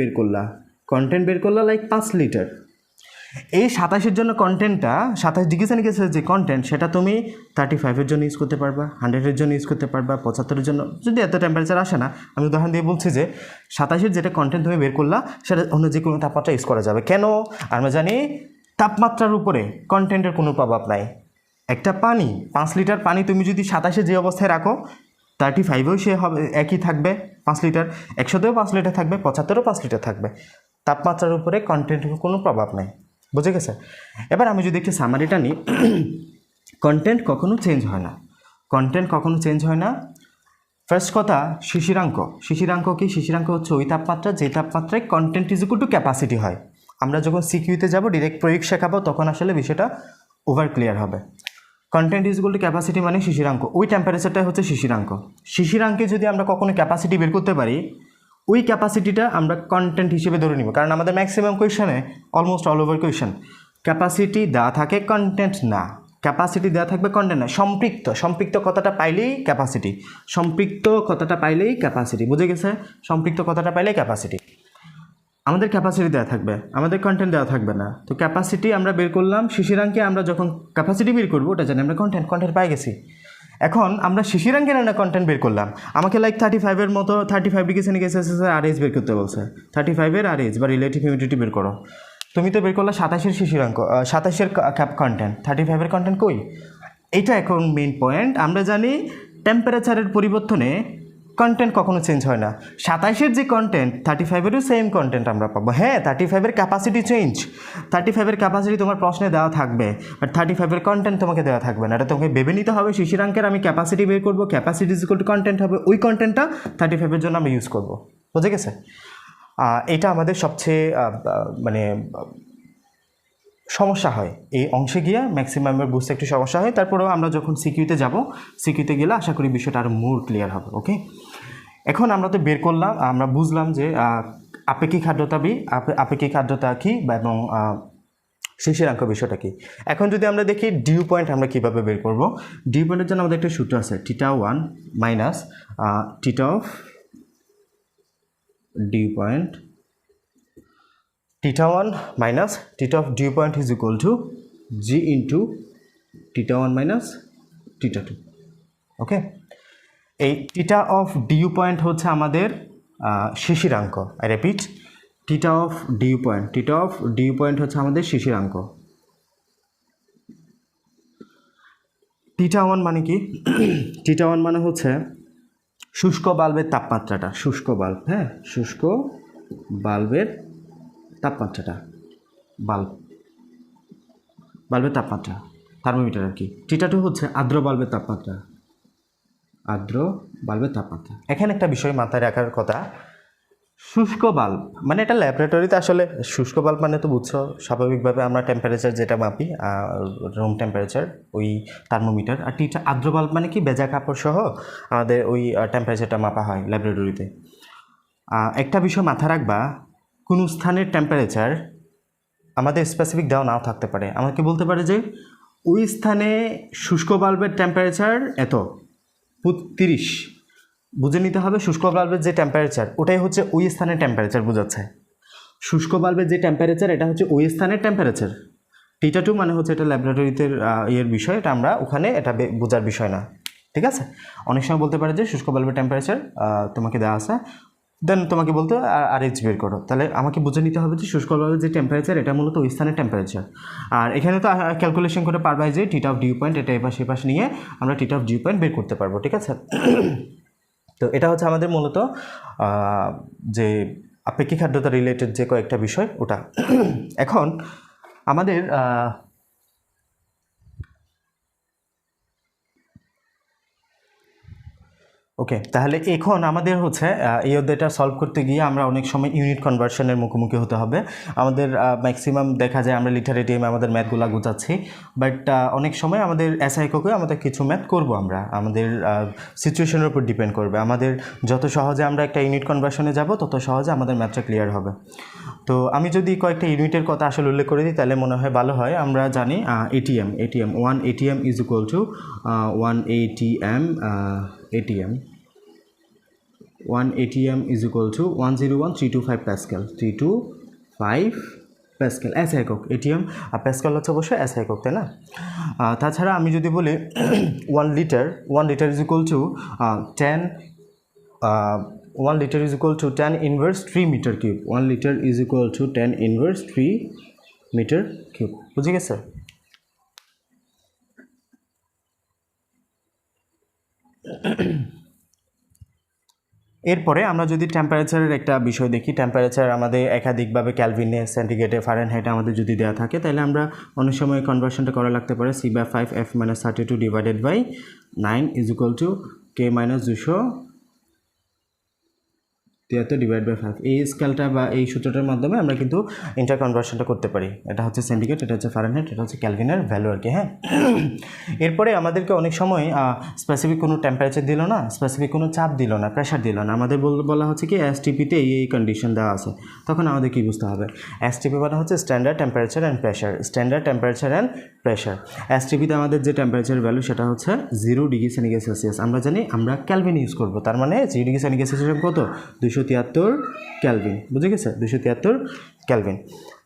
S1: বের করলা লাইক 5 লিটার। এই 27-এর জন্য কন্টেন্টটা 27 ডিগ্রি সেন্টিগ্রেডের যে কন্টেন্ট সেটা তুমি 35-এর জন্য ইউজ করতে পারবা, 100-এর জন্য ইউজ করতে পারবা, 75-এর জন্য, যদি এত টেম্পারেচার আসে না। আমি উদাহরণ দিয়ে বলছি যে 27-এর যেটা কন্টেন্ট তুমি বের করলা সেটা অন্য যে কোনো তাপমাত্রা ইউজ করা যাবে। কেন? আমরা জানি তাপমাত্রার উপরে কন্টেন্টের কোনো প্রভাব নাই। একটা পানি 5 লিটার পানি তুমি যদি 27-এ যে অবস্থায় রাখো 35-এও সে হবে একই থাকবে 5 লিটার, 100-তেও 5 লিটার থাকবে, 75-এও 5 লিটার থাকবে। তাপমাত্রার উপরে কন্টেন্টের কোনো প্রভাব নাই। বুঝে গেছে? এবার আমি যদি একটু সামারিটা নিই, কন্টেন্ট কখনো চেঞ্জ হয় না। কন্টেন্ট কখনো চেঞ্জ হয় না। ফার্স্ট কথা, শিশিরাঙ্ক কি? শিশিরাঙ্ক হচ্ছে ওই তাপমাত্রা যে তাপমাত্রায় content is equal to capacity হয়। আমরা যখন সিকিউতে যাব ডিরেক্ট প্রয়োগ শেখাবো তখন আসলে বিষয়টা ওভার ক্লিয়ার হবে। Content is equal to capacity মানে শিশিরাঙ্ক, ওই টেম্পারেচারটাই হচ্ছে শিশিরাঙ্ক। শিশিরাঙ্কে যদি আমরা কখনো ক্যাপাসিটি বের করতে পারি, ওই ক্যাপাসিটিটা আমরা কন্টেন্ট হিসেবে ধরে নিব। কারণ আমাদের ম্যাক্সিমাম কোয়েশনে, almost all over question, capacity দেওয়া থাকে, কন্টেন্ট না। ক্যাপাসিটি দেওয়া থাকবে, কন্টেন্ট না। সম্পৃক্ত কথাটা পাইলেই ক্যাপাসিটি, সম্পৃক্ত কথাটা পাইলেই ক্যাপাসিটি। বুঝে গেছে? সম্পৃক্ত কথাটা পাইলেই ক্যাপাসিটি। আমাদের ক্যাপাসিটি দেওয়া থাকবে, আমাদের কন্টেন্ট দেওয়া থাকবে না। তো ক্যাপাসিটি আমরা বের করলাম, শিশিরাঙ্কে আমরা যখন ক্যাপাসিটি বের করবো ওটা জানি আমরা কন্টেন্ট পাই গেছি। এখন আমরা শিশিরাঙ্কের না কন্টেন্ট বের করলাম, আমাকে লাইক 35-এর মতো 35 ডিগ্রি সেন্টিগ্রেড আর এইচ বের করতে বলছে। 35-এর আর এইচ বা রিলেটিভ হিউমিডিটি বের করো। তুমি তো বের করলে 27-এর শিশিরাঙ্ক, 27-এর কন্টেন্ট, 35-এর কন্টেন্ট কই? এইটা এখন মেইন পয়েন্ট। আমরা জানি টেম্পারেচারের পরিবর্তনে কন্টেন্ট কখনো চেঞ্জ হয় না। 27-এর যে কন্টেন্ট 35-এরও সেম কন্টেন্ট আমরা পাবো। হ্যাঁ, 35-এর ক্যাপাসিটি চেঞ্জ, 35-এর ক্যাপাসিটি তোমার প্রশ্নে দেওয়া থাকবে, বাট 35-এর কন্টেন্ট তোমাকে দেওয়া থাকবে না। এটা তোমাকে ভেবে নিতে হবে। শিশিরাঙ্কের আমি ক্যাপাসিটি বের করবো, capacity is equal to content হবে, ওই কন্টেন্টটা 35-এর জন্য আমি ইউজ করবো। বুঝে গেছে? এটা আমাদের সবচেয়ে মানে সমস্যা হয় এই অংশে গিয়ে, ম্যাক্সিমামের বুঝতে একটু সমস্যা হয়। তারপরেও আমরা যখন সিকিউতে যাব, সিকিউতে গেলে আশা করি বিষয়টা আরও মোর ক্লিয়ার হবে। ওকে, এখন আমরা তো বের করলাম, আমরা বুঝলাম যে আপেক্ষিক আর্দ্রতা কী এবং শিশিরাঙ্ক বিষয়টা কী। এখন যদি আমরা দেখি ডিউ পয়েন্ট আমরা কীভাবে বের করব। ডিউ পয়েন্টের জন্য আমাদের একটা সূত্র আছে, θ1 minus θ of dew point, θ1 minus θ of dew point is equal to g into θ1 minus θ2. Okay, এই θ of dew point হচ্ছে আমাদের শিশিরাঙ্ক। I repeat, θ of dew point হচ্ছে আমাদের শিশিরাঙ্ক। θ1 মানে কি? θ1 মানে হচ্ছে শুষ্ক বাল্বের তাপমাত্রাটা, শুষ্ক বাল্ব, হ্যাঁ, শুষ্ক বাল্বের তাপমাত্রাটা, বাল্বের তাপমাত্রা, থার্মোমিটার আর কি। θ2 হচ্ছে আর্দ্র বাল্বের তাপমাত্রা, আর্দ্র বাল্বের তাপমাত্রা। এখানে একটা বিষয় মাথায় রাখার কথা, শুষ্ক বাল্ব মানে এটা ল্যাবরেটরিতে আসলে শুষ্ক বাল্ব মানে তো বুঝছো, স্বাভাবিকভাবে আমরা টেম্পারেচার যেটা মাপি রুম টেম্পারেচার, ওই থার্মোমিটার। আর আর্দ্র বাল্ব মানে কি, ভেজা কাপড় সহ আমাদের ওই টেম্পারেচারটা মাপা হয় ল্যাবরেটরিতে। একটা বিষয় মাথায় রাখবা, কোনো স্থানের টেম্পারেচার আমাদের স্পেসিফিক দেওয়া নাও থাকতে পারে। আমাকে বলতে পারে যে ওই স্থানে শুষ্ক বাল্বের টেম্পারেচার এত 30, বুঝে নিতে হবে শুষ্ক বাল্বের যে টেম্পারেচার ওটাই হচ্ছে ওই স্থানের টেম্পারেচার বোঝাচ্ছে। শুষ্ক বাল্বের যে টেম্পারেচার এটা হচ্ছে ওই স্থানের টেম্পারেচার। θ2 মানে হচ্ছে এটা ল্যাবরেটরিতে বিষয়, এটা আমরা ওখানে এটা বোঝার বিষয় না। ঠিক আছে? অনেক সময় বলতে পারে যে শুষ্ক বাল্বের টেম্পারেচার তোমাকে দেওয়া আছে, দেন তোমাকে বলতে আর এইচ বের করো। তাহলে আমাকে বুঝে নিতে হবে যে শুষ্ক বাল্বের যে টেম্পারেচার এটা মূলত ওই স্থানের টেম্পারেচার। আর এখানে তো ক্যালকুলেশন করে পারবা যে θ অফ ডিউ পয়েন্ট, এটা এপাশে এপাশে নিয়ে আমরা θ অফ ডিউ পয়েন্ট বের করতে পারবো। ঠিক আছে? তো এটা হচ্ছে আমাদের মূলত যে আপেক্ষিক আর্দ্রতা রিলেটেড যে কয়েকটা বিষয় ওটা। এখন আমাদের ওকে, তাহলে এখন আমাদের হচ্ছে এই অধ্যায়টা সলভ করতে গিয়ে আমরা অনেক সময় ইউনিট কনভার্সনের মুখোমুখি হতে হবে। আমাদের ম্যাক্সিমাম দেখা যায় আমরা লিটারেটিভ আমাদের ম্যাথগুলো গুছাচ্ছি, বাট অনেক সময় আমাদের এসআই কোকে আমাদের কিছু ম্যাথ করব আমরা, আমাদের সিচুয়েশনের উপর ডিপেন্ড করবে। আমাদের যত সহজে আমরা একটা ইউনিট কনভার্সনে যাব তত সহজে আমাদের ম্যাথটা ক্লিয়ার হবে। তো আমি যদি কয়েকটা ইউনিটের কথা আসলে উল্লেখ করে দিই তাহলে মনে হয় ভালো হয়। আমরা জানি ATM 1 ATM is equal two 1 ATM is equal to 101,325 Pascal, 325 Pascal S একক, এটিএম আর প্যাসকেল হচ্ছে অবশ্যই এস একক, তাই না? তাছাড়া আমি যদি বলি 1 litre is equal to 10 1 liter is equal to 10 inverse 3 meter cube. 1 liter is equal to 10 inverse 3 meter cube. বুঝে গেছে? এরপরে আমরা যদি টেম্পারেচারের একটা বিষয় দেখি, টেম্পারেচার আমাদের একাধিকভাবে ক্যালভিনে, সেন্টিগ্রেডে, ফারেনহাইটে আমাদের যদি দেওয়া থাকে, তাহলে আমরা অনেক সময় কনভার্সনটা করা লাগতে পারে C/5 F-32 divided by 9 is equal to K-273 divide by 5। এই স্কেলটা বা এই সূত্রটার মাধ্যমে আমরা কিন্তু ইন্টার কনভার্সনটা করতে পারি। এটা হচ্ছে সেন্টিগ্রেড, এটা হচ্ছে ফারেনহাইট, এটা হচ্ছে ক্যালভিনের ভ্যালু আর কি। হ্যাঁ, এরপরে আমাদেরকে অনেক সময় স্পেসিফিক কোনো টেম্পারেচার দিল না, স্পেসিফিক কোনো চাপ দিল না, প্রেশার দিল না, আমাদের বলা হচ্ছে কি এসটিপিতে এই কন্ডিশন দেওয়া আছে। তখন আমাদের কী বুঝতে হবে? এসটিপি মানে হচ্ছে standard temperature and pressure. Standard temperature and pressure, এসটিপিতে আমাদের যে টেম্পারেচার ভ্যালু সেটা হচ্ছে 0 ডিগ্রি সেন্টিগ্রেড সেলসিয়াস। আমরা জানি আমরা ক্যালভিন ইউজ করব, তার মানে 0 ডিগ্রি সেন্টিগ্রেড সেলসিয়াস কত? 273 ক্যালভিন। বুঝে গেছে? 273 ক্যালভিন।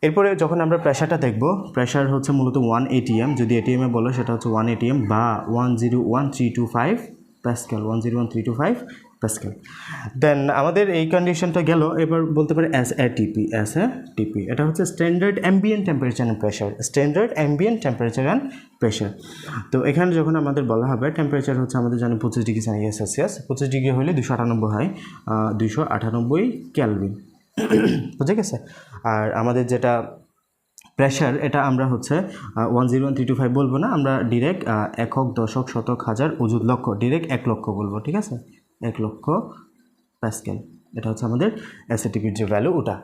S1: এরপরে যখন আমরা প্রেশারটা দেখব, প্রেশার হচ্ছে মূলত 1 ATM, যদি এটিএমে বলো সেটা হচ্ছে 1 ATM বা 101325 প্যাসকেল, 101325 প্যাসকেল। দেন আমাদের এই কন্ডিশনটা গেল, এবার বলতে পারে SATP। এটা হচ্ছে standard ambient temperature and pressure. Standard ambient temperature and pressure. তো এখানে যখন আমাদের বলা হবে টেম্পারেচার হচ্ছে আমাদের জানি 25 ডিগ্রি সেন্টিগ্রেড সেলসিয়াস, 25 ডিগ্রি হলে 298 হয়, 298 ক্যালভিন। বুঝে গেছে? আর আমাদের যেটা প্রেশার, এটা আমরা হচ্ছে 101325 বলবো না, আমরা ডিরেক্ট একক, দশক, শতক, হাজার, অযুত, লক্ষ, ডিরেক্ট 1 লক্ষ বলবো। ঠিক আছে? 1 লক্ষ প্যাসকেল। এটা হচ্ছে আমাদের এসএটিপির যে ভ্যালু ওটা।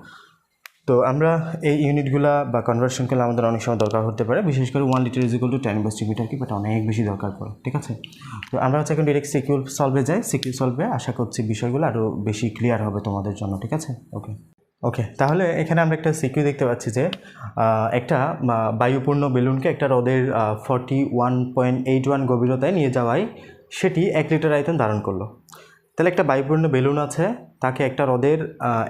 S1: তো আমরা এই ইউনিটগুলা বা কনভার্সনগুলো আমাদের অনেক সময় দরকার হতে পারে, বিশেষ করে 1 litre is equal to 10 inverse 3 metre cube, এটা অনেক বেশি দরকার পড়ে। ঠিক আছে? তো আমরা হচ্ছে এখন ডিরেক্ট সিকিউ সলভে যাই। সিকিউ সলভে আশা করছি বিষয়গুলো আরও বেশি ক্লিয়ার হবে তোমাদের জন্য। ঠিক আছে? ওকে, তাহলে এখানে আমরা একটা সিকিউ দেখতে পাচ্ছি যে একটা বায়ুপূর্ণ বেলুনকে একটা হ্রদের 41.81 গভীরতায় নিয়ে যাওয়ায় সেটি 1 লিটার আয়তন ধারণ করলো। তাহলে একটা বায়ুপূর্ণ বেলুন আছে, তাকে একটা হ্রদের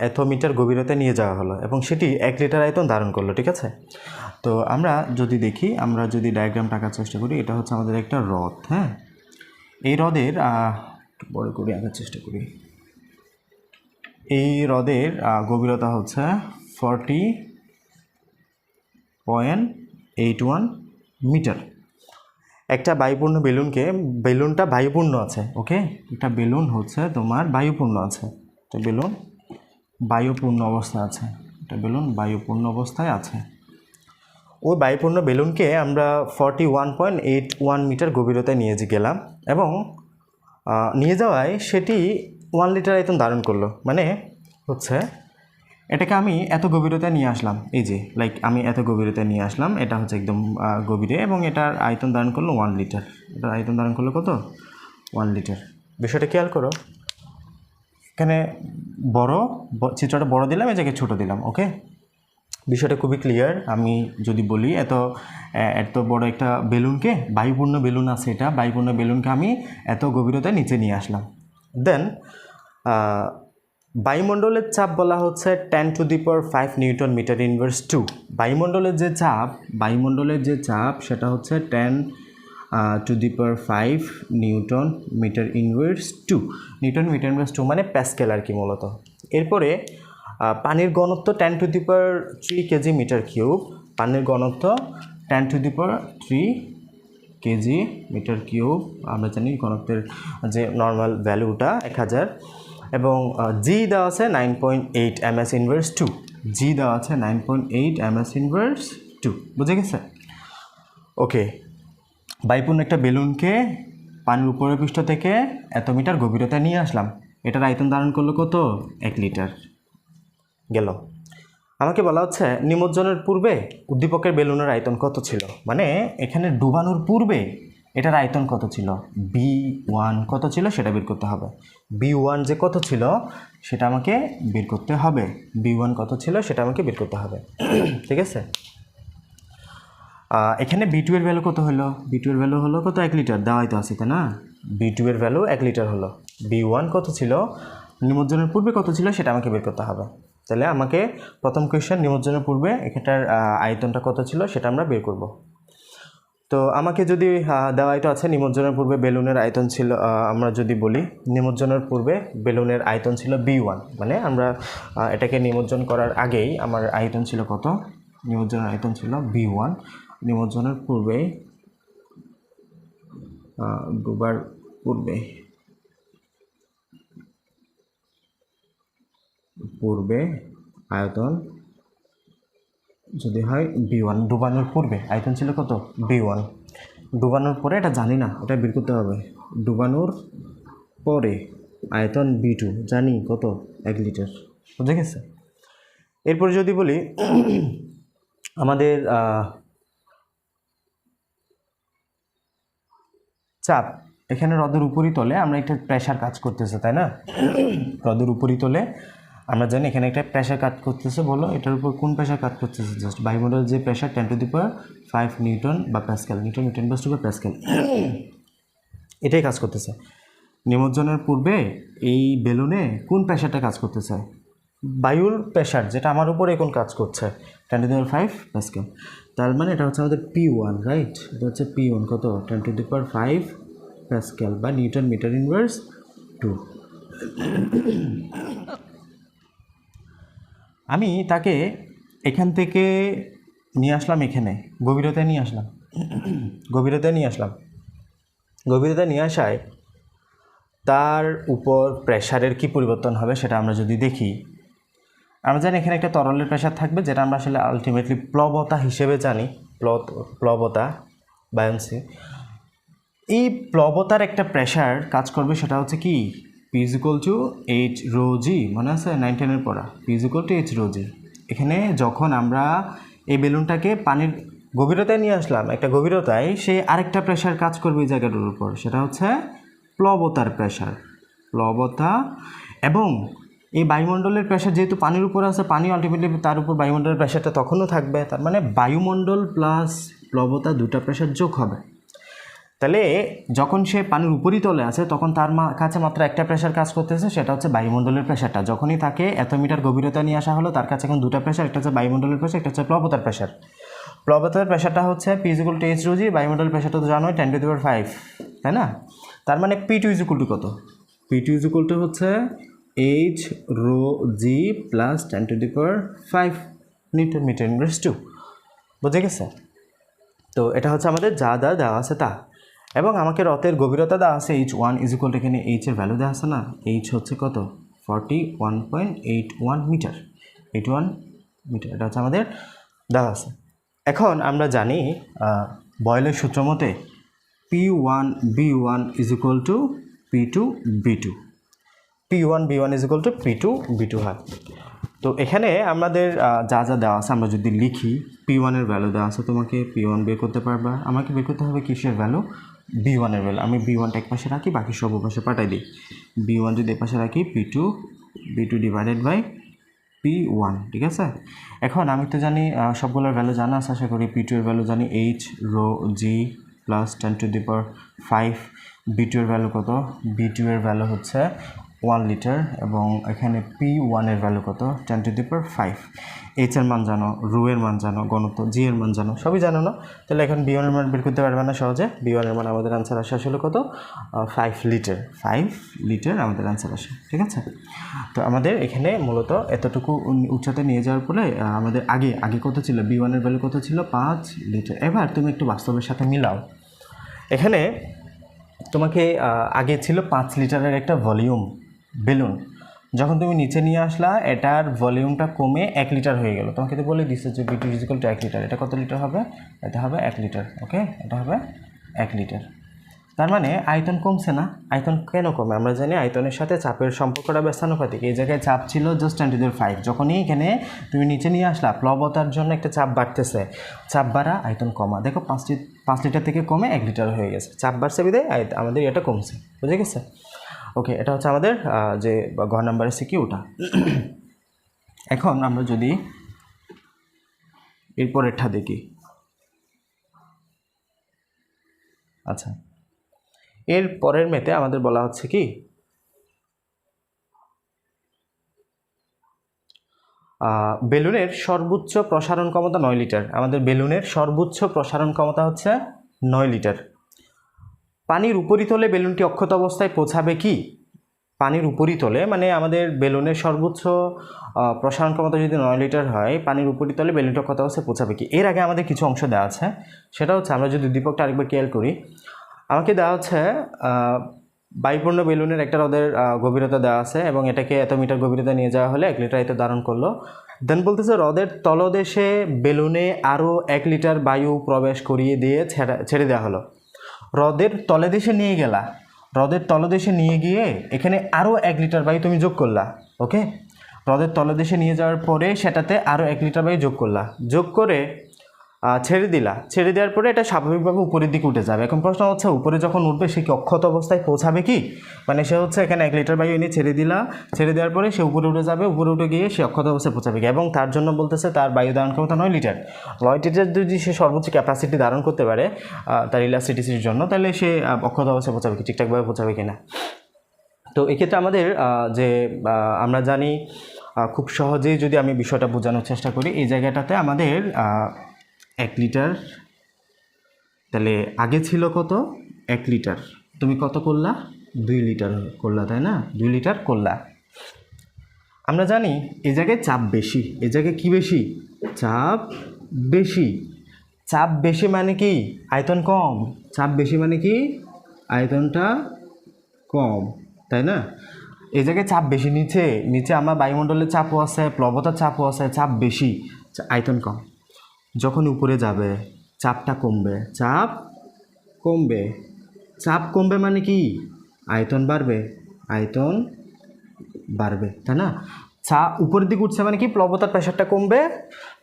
S1: এত মিটার গভীরতায় নিয়ে যাওয়া হলো এবং সেটি 1 লিটার আয়তন ধারণ করলো। ঠিক আছে? তো আমরা যদি দেখি, আমরা যদি ডায়াগ্রামটা আঁকার চেষ্টা করি, এটা হচ্ছে আমাদের একটা হ্রদ। হ্যাঁ, এই হ্রদের বড় করে আঁকার চেষ্টা করি। এই হ্রদের গভীরতা হচ্ছে 40.81 মিটার। একটা বায়ুপূর্ণ বেলুনকে, বেলুনটা বায়ুপূর্ণ আছে, ওকে, একটা বেলুন হচ্ছে তোমার বায়ুপূর্ণ আছে, একটা বেলুন বায়ুপূর্ণ অবস্থায় আছে, একটা বেলুন বায়ুপূর্ণ অবস্থায় আছে। ওই বায়ুপূর্ণ বেলুনকে আমরা 41.81 মিটার গভীরতায় নিয়ে গেলাম এবং নিয়ে যাওয়ায় সেটি 1 লিটার আয়তন ধারণ করলো। মানে হচ্ছে এটাকে আমি এত গভীরতায় নিয়ে আসলাম, এই যে লাইক আমি এত গভীরতায় নিয়ে আসলাম, এটা হচ্ছে একদম গভীরে, এবং এটার আয়তন ধারণ করলো 1 লিটার। এটার আয়তন ধারণ করলো কত? 1 লিটার। বিষয়টা খেয়াল করো, এখানে বড় চিত্রটা বড় দিলাম, এই জায়গায় ছোটো দিলাম। ওকে, বিষয়টা খুবই ক্লিয়ার। আমি যদি বলি এত বড় একটা বেলুনকে, বায়ুপূর্ণ বেলুন আছে, এটা বায়ুপূর্ণ বেলুনকে আমি এত গভীরতায় নিচে নিয়ে আসলাম। দেন বায়ুমণ্ডলের চাপ বলা হচ্ছে 10⁵ নিউটন মিটার ইনভার্স 2। বায়ুমণ্ডলের যে চাপ সেটা হচ্ছে 10⁵ newton metre inverse 2। Newton metre inverse 2 মানে প্যাসকেল আর কি মূলত। এরপরে পানির ঘনত্ব 10⁵ কেজি মিটার কিউব। পানির ঘনত্ব 10⁵ কেজি মিটার কিউব। আমরা জানি ঘনত্বের যে নর্মাল ভ্যালুটা 1000, এবং জি দেওয়া আছে 9.8 ms ইনভার্স 2। জি দেওয়া আছে 9.8 ms ইনভার্স 2। বুঝে গেছে? ওকে, বায়ুপূর্ণ একটা বেলুনকে পানির উপরের পৃষ্ঠ থেকে এত মিটার গভীরতায় নিয়ে আসলাম, এটার আয়তন ধারণ করলো কত? 1 লিটার। গেল। আমাকে বলা হচ্ছে নিমজ্জনের পূর্বে উদ্দীপকের বেলুনের আয়তন কত ছিল, মানে এখানে ডুবানোর পূর্বে এটার আয়তন কত ছিল, B1 কত ছিল সেটা বের করতে হবে। B1 যে কত ছিল সেটা আমাকে বের করতে হবে। B1 কত ছিল সেটা আমাকে বের করতে হবে। ঠিক আছে? এখানে B2 এর ভ্যালু কত হলো? B2 এর ভ্যালু হলো কত? 1 লিটার দেওয়াই তো আছে, তাই না? B2 এর ভ্যালু 1 লিটার হলো। B1 কত ছিল, নিমজ্জনের পূর্বে কত ছিল সেটা আমাকে বের করতে হবে। তাহলে আমাকে প্রথম কোয়েশ্চেন নিমজ্জনের পূর্বে এখানটার আয়তনটা কত ছিল সেটা আমরা বের করব। তো আমাকে যদি দেওয়া আয়তন আছে নিমজ্জনের পূর্বে বেলুনের আয়তন ছিল, আমরা যদি বলি নিমজ্জনের পূর্বে বেলুনের আয়তন ছিল B1, মানে আমরা এটাকে নিমজ্জন করার আগেই আমার আয়তন ছিল কত, নিমজ্জনের আয়তন ছিল B1। নিমজ্জনের পূর্বে ডুবার পূর্বে আয়তন যদি হয় B1, ডুবানোর পূর্বে আয়তন ছিল কত B1, ডুবানোর পরে এটা জানি না, এটা বের করতে হবে। ডুবানোর পরে আয়তন B2 জানি কত 1 লিটার, বুঝে গেছে। এরপরে যদি বলি আমাদের চাপ, এখানে হ্রদের উপরিতলে আমরা একটা প্রেশার কাজ করতেছে, তাই না? হ্রদের উপরিতলে আমরা জানি এখানে একটা প্রেশার কাজ করতেছে। বলো এটার উপর কোন প্রেশার কাজ করতেছে? জাস্ট বায়ুমণ্ডলের যে প্রেশার 10⁵ নিউটন বা প্যাসকেল, নিউটন বাস প্যাসকেল, এটাই কাজ করতেছে। নিমজ্জনের পূর্বে এই বেলুনে কোন প্রেশারটা কাজ করতেছে? বায়ুর প্রেশার, যেটা আমার উপরে এখন কাজ করছে 10⁵ প্যাসকেল। তার মানে এটা হচ্ছে আমাদের P1, রাইট? এটা হচ্ছে P1 কত 10⁵ প্যাসকেল বা নিউটন মিটার ইনভার্স 2। আমি তাকে এখান থেকে নিয়ে আসলাম, এখানে গভীরতায় নিয়ে আসলাম, গভীরতায় নিয়ে আসায় তার উপর প্রেশারের কি পরিবর্তন হবে সেটা আমরা যদি দেখি, আমরা জানি এখানে একটা তরলের প্রেশার থাকবে, যেটা আমরা আসলে আলটিমেটলি প্লবতা হিসেবে জানি, প্লবতা বায়োন্সি। এই প্লবতার একটা প্রেশার কাজ করবে, সেটা হচ্ছে কি P=H ρg, মনে আছে 9-10-এর পড়া, P=H ρg। এখানে যখন আমরা এই বেলুনটাকে পানির গভীরতায় নিয়ে আসলাম, একটা গভীরতায় সে আরেকটা প্রেশার কাজ করবে এই জায়গাটার উপর, সেটা হচ্ছে প্লবতার প্রেশার, প্লবতা। এবং এই বায়ুমণ্ডলের প্রেশার যেহেতু পানির উপর আছে, পানি আলটিমেটলি তার উপর বায়ুমণ্ডলের প্রেশারটা তখনও থাকবে, তার মানে বায়ুমণ্ডল প্লাস প্লবতা দুটা প্রেশার যোগ হবে। তাহলে যখন সে পানির উপরিতলে আছে তখন তার কাছে মাত্র একটা প্রেশার কাজ করতেছে, সেটা হচ্ছে বায়ুমণ্ডলের প্রেশারটা। যখনই তাকে এত মিটার গভীরতা নিয়ে আসা হলো, তার কাছে এখন দুটা প্রেশার, একটা হচ্ছে বায়ুমণ্ডলের প্রেশার, একটা হচ্ছে প্লবতার প্রেশার। প্লবতার প্রেশারটা হচ্ছে P=H ρg, বায়ুমণ্ডলের প্রেশারটা তো জানোই 10⁵, তাই না? তার মানে P2 কত? P2 হচ্ছে H ρg plus 10⁵ newton metre inverse 2, বুঝে গেছে? তো এটা হচ্ছে আমাদের যা দেওয়া আছে তা। এবং আমাকে হ্রদের গভীরতা দেওয়া আছে H1 এখানে H এর ভ্যালু দেওয়া আছে না, H হচ্ছে কত 41.81 মিটার, 81 মিটার, এটা হচ্ছে আমাদের দেওয়া আছে। এখন আমরা জানি বয়েলের সূত্র মতে P1B1 P2B2, P1B1 P2B2 হয়। তো এখানে আমাদের যা দেওয়া আছে আমরা যদি লিখি, P1 এর ভ্যালু দেওয়া আছে, তোমাকে P1 বের করতে পারবা, আমাকে বের করতে হবে কিসের ভ্যালু, B1 এর ভ্যালু। আমি B1টা এক পাশে রাখি, বাকি সব পাশে পাঠাই দিই। B1 যদি এক পাশে রাখি, B2 ডিভাইডেড বাই P1, ঠিক আছে? এখন আমি তো জানি সবগুলোর ভ্যালু জানা আছে, আশা করি। P2 এর ভ্যালু জানি H ρg প্লাস 10⁵। B2 এর ভ্যালু কত? B2 এর ভ্যালু হচ্ছে 1 লিটার, এবং এখানে P1 এর ভ্যালু কত 10⁵। H এর মান জানো, রো এর মান জানো, ঘনত্ব G এর মান জানো, সবই জানো না? তাহলে এখন B1 এর মান বের করতে পারবে না সহজে। B1 এর মান আমাদের আনসার আসে আসলে কত 5 লিটার, 5 লিটার আমাদের আনসার আসে, ঠিক আছে? তো আমাদের এখানে মূলত এতটুকু উচ্চতায় নিয়ে যাওয়ার পরে আমাদের আগে কত ছিল, B1 এর ভ্যালু কত ছিল 5 লিটার। এবার তুমি একটু বাস্তবের সাথে মিলাও। এখানে তোমাকে আগে ছিল 5 লিটারের একটা ভলিউম বেলুন, যখন তুমি নিচে নিয়ে আসলা এটার ভলিউমটা কমে 1 লিটার হয়ে গেল। তোমাকে তো বলে দিচ্ছে যে B2 1 লিটার, এটা কত লিটার হবে? এটা হবে 1 লিটার, ওকে? এটা হবে 1 লিটার। তার মানে আয়তন কমছে না। আয়তন কেন কমে? আমরা জানি আয়তনের সাথে চাপের সম্পর্কটা ব্যস্তানুপাতিক। এই জায়গায় চাপ ছিল জাস্ট 10⁵, যখনই এখানে তুমি নিচে নিয়ে আসলা প্লবতার জন্য একটা চাপ বাড়তেছে, চাপ বাড়া আয়তন কমা। দেখো 5 লিটার থেকে কমে 1 লিটার হয়ে গেছে, চাপ বাড়ছে বিধায় আমাদের এটা কমছে, বুঝে গেছে? ওকে, এটা হচ্ছে আমাদের যে ঘ নাম্বারের সিকিউ ওটা। এখন আমরা যদি এরপরেরটা দেখি, আচ্ছা, এর পরের মেতে আমাদের বলা হচ্ছে কি বেলুনের সর্বোচ্চ প্রসারণ ক্ষমতা 9 লিটার। আমাদের বেলুনের সর্বোচ্চ প্রসারণ ক্ষমতা হচ্ছে 9 লিটার। পানির উপরিতলে বেলুনটি অক্ষত অবস্থায় পৌঁছাবে কি? পানির উপরিতলে মানে আমাদের বেলুনের সর্বোচ্চ প্রসারণ ক্ষমতা যদি 9 লিটার হয়, পানির উপরিতলে বেলুনটি অক্ষত অবস্থায় পৌঁছাবে কি? এর আগে আমাদের কিছু অংশ দেওয়া আছে, সেটা হচ্ছে আমরা যদি দীপকটা আরেকবার খেয়াল করি, আমাকে দেওয়া হচ্ছে বায়ুপূর্ণ বেলুনের একটা রদের গভীরতা দেওয়া আছে এবং এটাকে এত মিটার গভীরতা নিয়ে যাওয়া হলে 1 লিটার এতে ধারণ করলো। দেন বলতেছে হ্রদের তলদেশে বেলুনে আরও 1 লিটার বায়ু প্রবেশ করিয়ে দিয়ে ছেড়ে দেওয়া হলো। হ্রদের তলদেশে নিয়ে গেলা, হ্রদের তলদেশে নিয়ে গিয়ে এখানে আরও 1 লিটার বায়ু তুমি যোগ করলা। ওকে, হ্রদের তলদেশে নিয়ে যাওয়ার পরে সেটাতে আরও 1 লিটার বায়ু যোগ করলা, যোগ করে ছেড়ে দিলা। ছেড়ে দেওয়ার পরে এটা স্বাভাবিকভাবে উপরের দিকে উঠে যাবে। এখন প্রশ্ন হচ্ছে উপরে যখন উঠবে সে কি অক্ষত অবস্থায় পৌঁছাবে কি? মানে সে হচ্ছে এখানে 1 লিটার বায়ু এনে ছেড়ে দিলা, ছেড়ে দেওয়ার পরে সে উপরে উঠে যাবে, উপরে উঠে গিয়ে সে অক্ষত অবস্থায় পৌঁছাবে কি? এবং তার জন্য বলতেছে তার বায়ু ধারণ ক্ষমতা 9 লিটার। 9 লিটার যদি সে সর্বোচ্চ ক্যাপাসিটি ধারণ করতে পারে তার ইলাস্টিসিটির জন্য, তাহলে সে অক্ষত অবস্থায় পৌঁছাবে কি, ঠিকঠাকভাবে পৌঁছাবে কি না? তো এক্ষেত্রে আমাদের যে আমরা জানি খুব সহজেই যদি আমি বিষয়টা বোঝানোর চেষ্টা করি, এই জায়গাটাতে আমাদের 1 লিটার, তাহলে আগে ছিল কত? 1 লিটার, তুমি কত করলা? 2 লিটার করলা, তাই না? 2 লিটার করলা। আমরা জানি এই জায়গায় চাপ বেশি, এই জায়গায় কি বেশি? চাপ বেশি। চাপ বেশি মানে কি? আয়তন কম। চাপ বেশি মানে কি? আয়তনটা কম, তাই না? এই জায়গায় চাপ বেশি, নিচে নিচে আমার বায়ুমণ্ডলের চাপও আছে, প্লবতার চাপও আছে, চাপ বেশি, আয়তন কম। যখন উপরে যাবে চাপটা কমবে, চাপ কমবে। চাপ কমবে মানে কি? আয়তন বাড়বে, আয়তন বাড়বে, তাই না? উপরের দিকে উঠছে মানে কি? প্লবতার প্রেশারটা কমবে,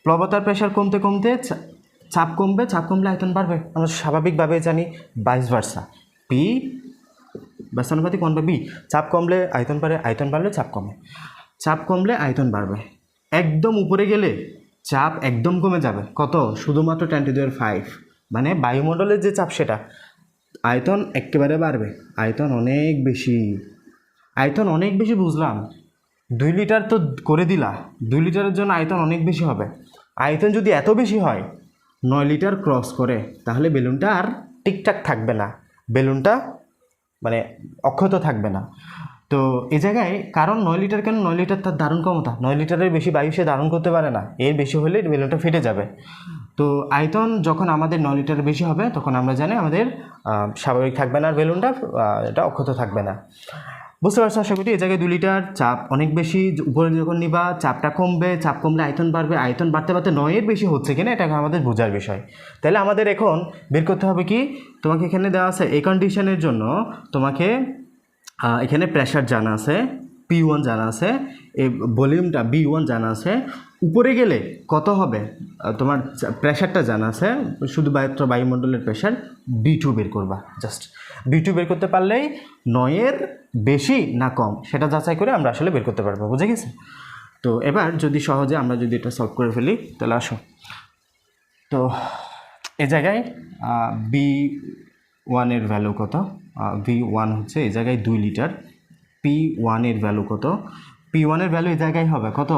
S1: প্লবতার প্রেশার কমতে কমতে চাপ কমবে, চাপ কমলে আয়তন বাড়বে। আমরা স্বাভাবিকভাবে জানি ভাইস ভার্সা, পি ব্যস্তানুপাতিক 1/b। চাপ কমলে আয়তন বাড়ে, আয়তন বাড়লে চাপ কমে, চাপ কমলে আয়তন বাড়বে। একদম উপরে গেলে চাপ একদম কমে যাবে, কত? শুধুমাত্র 10⁵, মানে বায়ুমণ্ডলের যে চাপ সেটা। আয়তন একেবারে বাড়বে, আয়তন অনেক বেশি, আয়তন অনেক বেশি বুঝলাম। 2 লিটার তো করে দিলা, 2 লিটারের জন্য আয়তন অনেক বেশি হবে। আয়তন যদি এত বেশি হয়, 9 লিটার ক্রস করে, তাহলে বেলুনটা আর ঠিকঠাক থাকবে না, বেলুনটা মানে অক্ষত থাকবে না। তো এই জায়গায় কারণ 9 লিটার কেন? 9 লিটার তার ধারণ ক্ষমতা, 9 লিটারের বেশি বায়ু সে ধারণ করতে পারে না, এর বেশি হলে বেলুনটা ফেটে যাবে। তো আয়তন যখন আমাদের 9 লিটারের বেশি হবে তখন আমরা জানি আমাদের স্বাভাবিক থাকবে না, আর বেলুনটা এটা অক্ষত থাকবে না। বুঝতে পারছো আশা করি? এই জায়গায় 2 লিটার, চাপ অনেক বেশি, উপরে যখন নিবা চাপটা কমবে, চাপ কমলে আয়তন বাড়বে, আয়তন বাড়তে বাড়তে 9-এর বেশি হচ্ছে কিনা এটা আমাদের বোঝার বিষয়। তাহলে আমাদের এখন বের করতে হবে কি? তোমাকে এখানে দেওয়া আছে এই কন্ডিশনের জন্য তোমাকে এখানে প্রেশার জানা আছে, P1 জানা আছে, এই ভলিউমটা B1 জানা আছে। উপরে গেলে কত হবে তোমার প্রেশারটা জানা আছে, শুধু বায়ুমণ্ডলের প্রেশার B2 বের করবা। জাস্ট B2 বের করতে পারলেই 9-এর বেশি না কম সেটা যাচাই করে আমরা আসলে বের করতে পারবো। বুঝে গেছে? তো এবার যদি সহজে আমরা যদি এটা সলভ করে ফেলি তাহলে আসো। তো এ জায়গায় B1 এর ভ্যালু কত? V1 হচ্ছে এই জায়গায় 2 লিটার। P1 এর ভ্যালু কত? P1 এর ভ্যালু এই জায়গায় হবে কত?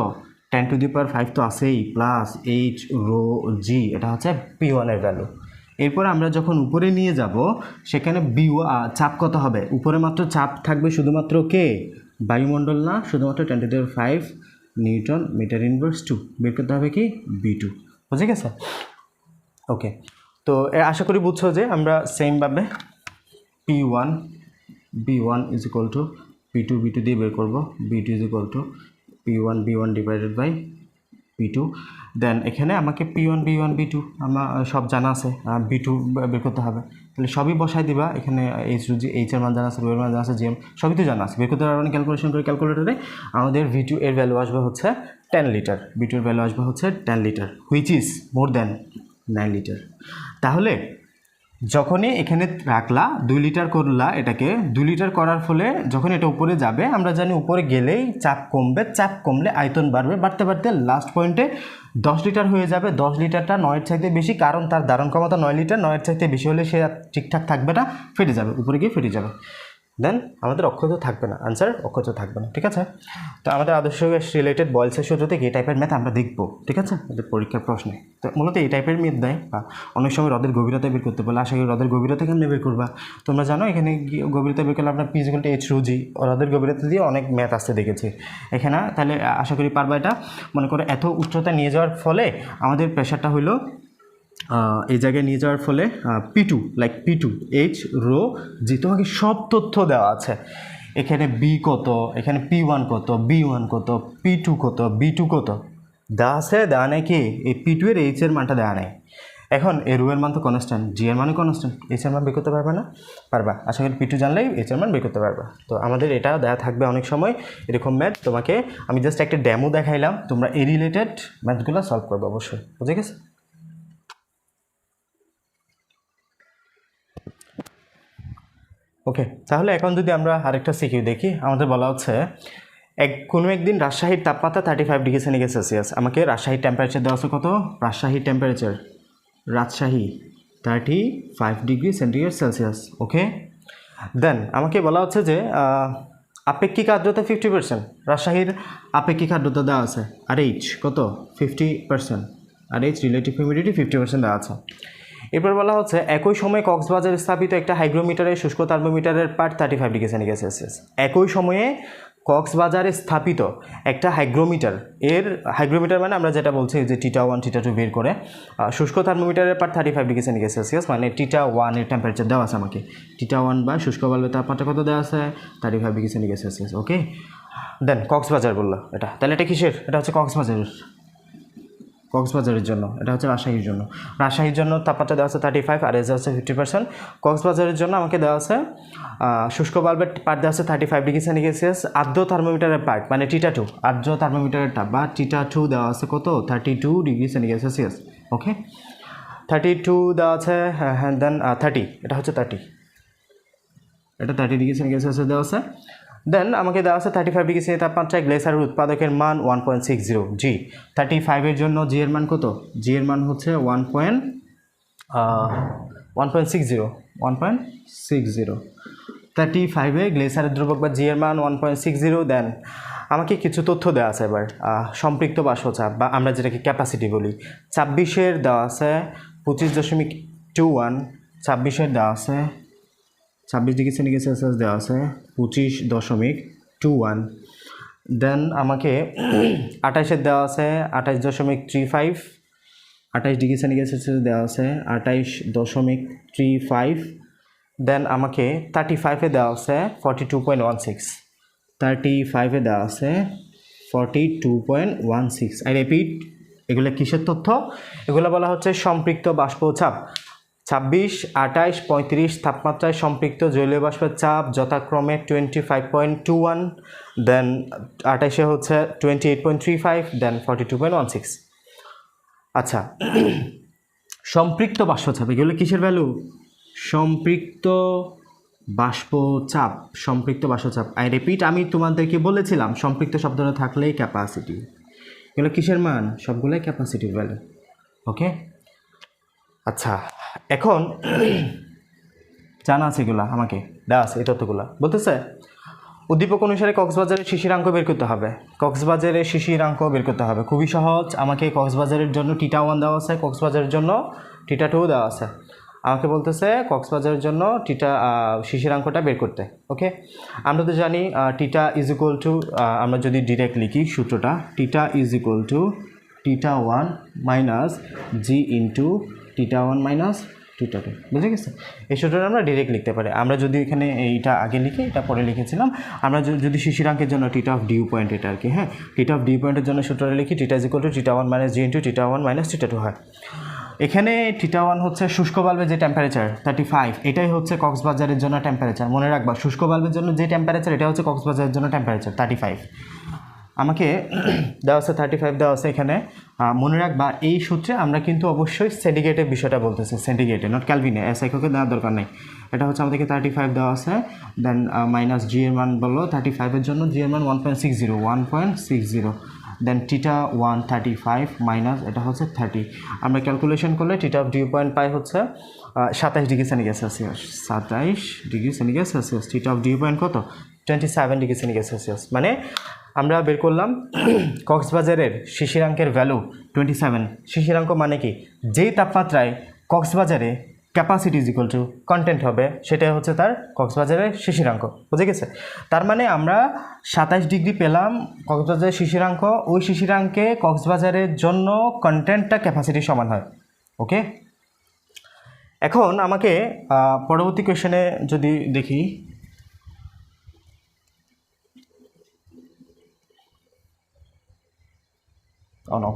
S1: 10⁵ তো আছেই, প্লাস H রো G, এটা হচ্ছে P1 এর ভ্যালু। এরপর আমরা যখন উপরে নিয়ে যাব সেখানে চাপ কত হবে? উপরে মাত্র চাপ থাকবে শুধুমাত্র কে? বায়ুমণ্ডল না, শুধুমাত্র 10⁵ নিউটন মিটার ইনভার্স 2 বের করতে হবে কি? B2। বুঝে গেছে? ওকে, তো আশা করি বুঝছো যে আমরা সেমভাবে P1 B1 is equal two P2 B2 দিয়ে বের করবো। B2 is equal to P1 B1 divided by P2। Then এখানে আমাকে P1 B1 B2 আমার সব জানা আছে, B2 বের করতে হবে, তাহলে সবই বসাই দিবা। এখানে H এর মান জানা আছে, রো এর মান জানা আছে, GM সবই তো জানা আছে, বের করতে পারবেন ক্যালকুলেশন করে। ক্যালকুলেটরে আমাদের V2 এর ভ্যালু আসবে হচ্ছে 10 লিটার, B2 এর ভ্যালু আসবে হচ্ছে 10 litre, which is more than 9 litre. তাহলে যখনই এখানে রাখলা 2 লিটার করলা, এটাকে 2 লিটার করার ফলে যখন এটা উপরে যাবে আমরা জানি উপরে গেলেই চাপ কমবে, চাপ কমলে আয়তন বাড়বে, বাড়তে বাড়তে লাস্ট পয়েন্টে 10 লিটার হয়ে যাবে। 10 লিটারটা 9-এর চাইতে বেশি, কারণ তার ধারণ ক্ষমতা 9 লিটার, 9-এর চাইতে বেশি হলে সে ঠিকঠাক থাকবে না, ফেটে যাবে, উপরে গিয়ে ফেটে যাবে। দেন আমাদের অক্ষত থাকবে না, আনসার অক্ষত থাকবে না। ঠিক আছে, তো আমাদের আদর্শ গ্যাস রিলেটেড বয়েলসের সূত্র থেকে এই টাইপের ম্যাথ আমরা দেখবো। ঠিক আছে, আমাদের পরীক্ষার প্রশ্নে তো মূলত এই টাইপের ম্যাথ দেয়, বা অনেক সময় হ্রদের গভীরতা বের করতে বলে। আশা করি হ্রদের গভীরতা কেমনে বের করবা তোমরা জানো। এখানে গভীরতা বের করলে আমরা P equal to H rho G, হ্রদের গভীরতা দিয়ে অনেক ম্যাথ আসতে দেখেছি এখানে। তাহলে আশা করি পারবা এটা। মনে করো এত উচ্চতা নিয়ে যাওয়ার ফলে আমাদের প্রেশারটা হলো এই জায়গায় নিয়ে যাওয়ার ফলে P2 like P2 H rho জি, তোমাকে সব তথ্য দেওয়া আছে এখানে। বি কত, এখানে P1 কত, B1 কত, P2 কত, B2 কত দেওয়া আছে। দেওয়া নেই কি এই P2 এর এইচ এর মানটা দেওয়া নেই। এখন এই রো এর মান তো কনস্ট্যান্ট, জি এর মানও কনস্ট্যান্ট, এইচ এর মান বের করতে পারবে না? পারবা। আশা করি P2 জানলেই এইচ এর মান বের করতে পারবা। তো আমাদের এটা দেওয়া থাকবে অনেক সময় এরকম ম্যাথ। তোমাকে আমি জাস্ট একটা ডেমো দেখাইলাম, তোমরা এই রিলেটেড ম্যাথগুলো সলভ করবে অবশ্যই। বুঝে গেছে? ওকে, তাহলে এখন যদি আমরা আরেকটা সিকিউ দেখি, আমাদের বলা হচ্ছে কোনো একদিন রাজশাহীর তাপমাত্রা 35 ডিগ্রি সেন্টিগ্রেড সেলসিয়াস। আমাকে রাজশাহীর টেম্পারেচার দেওয়া আছে কত? রাজশাহীর temperature, Rajshahi 35 degree centigrade Celsius. Okay, then আমাকে বলা হচ্ছে যে আপেক্ষিক আর্দ্রতা 50%। রাজশাহীর আপেক্ষিক আর্দ্রতা দেওয়া আছে আর এইচ কত? 50%। আর এইচ রিলেটিভ হিউমিডিটি 50% দেওয়া আছে। এরপর বলা হচ্ছে একই সময়ে কক্সবাজারে স্থাপিত একটা হাইগ্রোমিটারের শুষ্ক থার্মোমিটারের পার্ট 35 ডিগ্রি সেন্টিগ্রেড সেলসিয়াস। একই সময়ে কক্সবাজারে স্থাপিত একটা হাইগ্রোমিটার, এর হাইগ্রোমিটার মানে আমরা যেটা বলছি যে θ1 θ2 বের করে, শুষ্ক থার্মোমিটারের পার্ট 35 ডিগ্রি সেন্টিগ্রেড সেলসিয়াস, মানে θ1 এর টেম্পারেচার দেওয়া আছে আমাকে। θ1 বা শুষ্ক বাল্বের তাপমাত্রা কত দেওয়া আছে? 35 ডিগ্রি সেন্টিগ্রেড সেলসিয়াস। ওকে, দেন কক্সবাজার বললো এটা, তাহলে এটা কিসের? এটা হচ্ছে কক্সবাজারের জন্য, এটা হচ্ছে রাজশাহীর জন্য। রাজশাহীর জন্য তাপমাত্রা দেওয়া আছে 35 আর এজ হচ্ছে 50%। কক্সবাজারের জন্য আমাকে দেওয়া আছে শুষ্ক বাল্বের পার্ট দেওয়া আছে 35 ডিগ্রি সেন্টিগ্রেড সেলসিয়াস। আর্দ্র থার্মোমিটারের পার্ট মানে θ2, আর্দ্র থার্মোমিটারের তাপ বা θ2 দেওয়া আছে কত? 32 ডিগ্রি সেন্টিগ্রেড সেলসিয়াস। ওকে, 32 দেওয়া আছে, হ্যাঁ দেন 30, এটা হচ্ছে 30, এটা 30 ডিগ্রি সেন্টিগ্রেড সেলসিয়াস দেওয়া আছে। দেন আমাকে দেওয়া আছে 35 ডিগ্রি সেন্টিগ্রেড তাপমাত্রায় গ্লেসারের উৎপাদকের মান 1.60 জি। 35 এর জন্য জি এর মান কত? জি এর মান হচ্ছে 1.60 35-এ গ্লেসারের দ্রবক বা জি এর মান 1.60। দেন আমাকে কিছু তথ্য দেওয়া আছে এবার। সম্পৃক্ত বাষ্পচাপ বা আমরা যেটাকে ক্যাপাসিটি বলি, 26-এর দেওয়া আছে 25.21, 26-এর দেওয়া আছে 26 ডিগ্রি সেন্টিগ্রেড সেলসিয়াস দেওয়া আছে 25.21। দেন আমাকে 28-এর দেওয়া আছে 28.35, 28 ডিগ্রি সেন্টিগ্রেড সেলসিয়াস দেওয়া আছে 28.35। দেন আমাকে 35-এ দেওয়া আছে 42.16, 35-এ দেওয়া আছে 42.16। আই রিপিট, এগুলো কিসের তথ্য? এগুলো বলা হচ্ছে সম্পৃক্ত বাষ্পচাপ। 26, 28, 35 তাপমাত্রায় সম্পৃক্ত জলীয় বাষ্পের চাপ যথাক্রমে 25.21, দেন 28-এ হচ্ছে 28.35, দেন 42.16। আচ্ছা, সম্পৃক্ত বাষ্পচাপ এগুলো কিসের ভ্যালু? সম্পৃক্ত বাষ্পচাপ, সম্পৃক্ত বাষ্পচাপ। আই রিপিট, আমি তোমাদেরকে বলেছিলাম সম্পৃক্ত শব্দটা থাকলেই ক্যাপাসিটি। এগুলো কিসের মান? সবগুলোই ক্যাপাসিটির ভ্যালু। ওকে, আচ্ছা এখন জানা আছে এগুলো, আমাকে দেওয়া আছে এই তথ্যগুলো। বলতেছে উদ্দীপক অনুসারে কক্সবাজারের শিশিরাঙ্ক বের করতে হবে। কক্সবাজারের শিশিরাঙ্ক বের করতে হবে, খুবই সহজ। আমাকে কক্সবাজারের জন্য θ1 দেওয়া আছে, কক্সবাজারের জন্য θ2 দেওয়া আছে। আমাকে বলতেছে কক্সবাজারের জন্য শিশিরাঙ্কটা বের করতে। ওকে, আমরা তো জানি θ ইজ ইকুয়াল টু, আমরা যদি ডিরেক্ট লিখি সূত্রটা, θ is equal to θ1 minus G into θ1 minus θ2। বুঝে গেছে? এই সূত্রটা আমরা ডিরেক্ট লিখতে পারি। আমরা যদি এখানে এইটা আগে লিখি, এটা পরে লিখেছিলাম। আমরা যদি শিশিরাঙ্কের জন্য θ অফ ডিউ পয়েন্ট, এটা আর কি, হ্যাঁ, θ অফ ডিউ পয়েন্টের জন্য সূত্রটা লিখি, θ is equal to θ1 minus G into θ1 minus θ2 হয়। এখানে θ1 হচ্ছে শুষ্ক বাল্বের যে টেম্পারেচার 35, এটাই হচ্ছে কক্সবাজারের জন্য টেম্পারেচার। মনে রাখবা, শুষ্ক বাল্বের জন্য যে টেম্পারেচার এটা হচ্ছে কক্সবাজারের জন্য টেম্পারেচার 35। আমাকে দেওয়া আছে 35 দেওয়া আছে এখানে। মনে রাখবা এই সূত্রে আমরা কিন্তু অবশ্যই সেন্টিগ্রেডের বিষয়টা বলতেছি, সেন্টিগ্রেডে, নট ক্যালভিনে। এস এককে দেওয়ার দরকার নেই। এটা হচ্ছে আমাদেরকে 35 দেওয়া আছে, দেন মাইনাস জি এর মান বললো 35-এর জন্য জি এর মান 1.60, দেন টিটা 135 মাইনাস এটা হচ্ছে 30। আমরা ক্যালকুলেশন করলে টিটা অফ ডিউ পয়েন্ট পাই হচ্ছে 27 degree centigrade Celsius, 27 degree centigrade Celsius. Theta of dew point কত? 27 ডিগ্রি সেন্টিগ্রেড সেলসিয়াস। মানে আমরা বের করলাম কক্সবাজারের শিশিরাঙ্কের ভ্যালু 27। শিশিরাঙ্ক মানে কি? যেই তাপমাত্রায় কক্সবাজারে capacity is equal to content হবে, সেটাই হচ্ছে তার কক্সবাজারের শিশিরাঙ্ক। বুঝে গেছে? তার মানে আমরা 27 ডিগ্রি পেলাম কক্সবাজারের শিশিরাঙ্ক, ওই শিশিরাঙ্কে কক্সবাজারের জন্য কন্টেন্টটা ক্যাপাসিটি সমান হয়। ওকে, এখন আমাকে পরবর্তী কোয়েশনে যদি দেখি, oh no,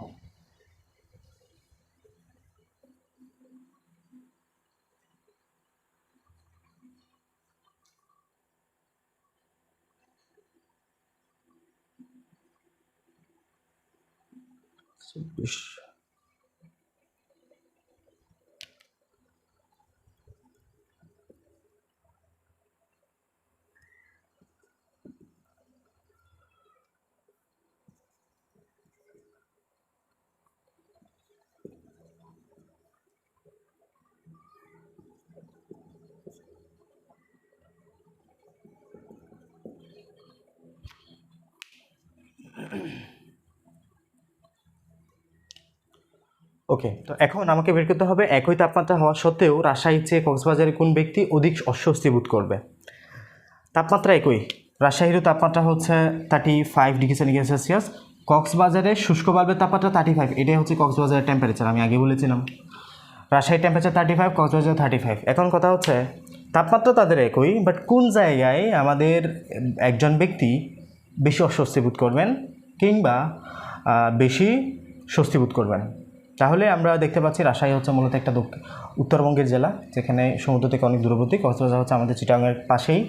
S1: ওকে। তো এখন আমাকে বের করতে হবে একই তাপমাত্রা হওয়া সত্ত্বেও রাজশাহীর চেয়ে কক্সবাজারে কোন ব্যক্তি অধিক অস্বস্তি বোধ করবে। তাপমাত্রা একই, রাজশাহীরও তাপমাত্রা হচ্ছে 35 ডিগ্রি সেন্টিগ্রেড সেলসিয়াস, কক্সবাজারের শুষ্ক বাল্বের তাপমাত্রা 35। এটাই হচ্ছে কক্সবাজারের টেম্পারেচার, আমি আগে বলেছিলাম। রাজশাহীর টেম্পারেচার 35, কক্সবাজার 35। এখন কথা হচ্ছে তাপমাত্রা তাদের একই, বাট কোন জায়গায় আমাদের একজন ব্যক্তি বেশি অস্বস্তি বোধ করবেন কিংবা বেশি স্বস্তি বোধ করবেন। তাহলে আমরা দেখতে পাচ্ছি রাজশাহী হচ্ছে মূলত একটা উত্তরবঙ্গের জেলা, যেখানে সমুদ্র থেকে অনেক দূরবর্তী। কক্সবাজার হচ্ছে আমাদের চিটাগাংয়ের পাশেই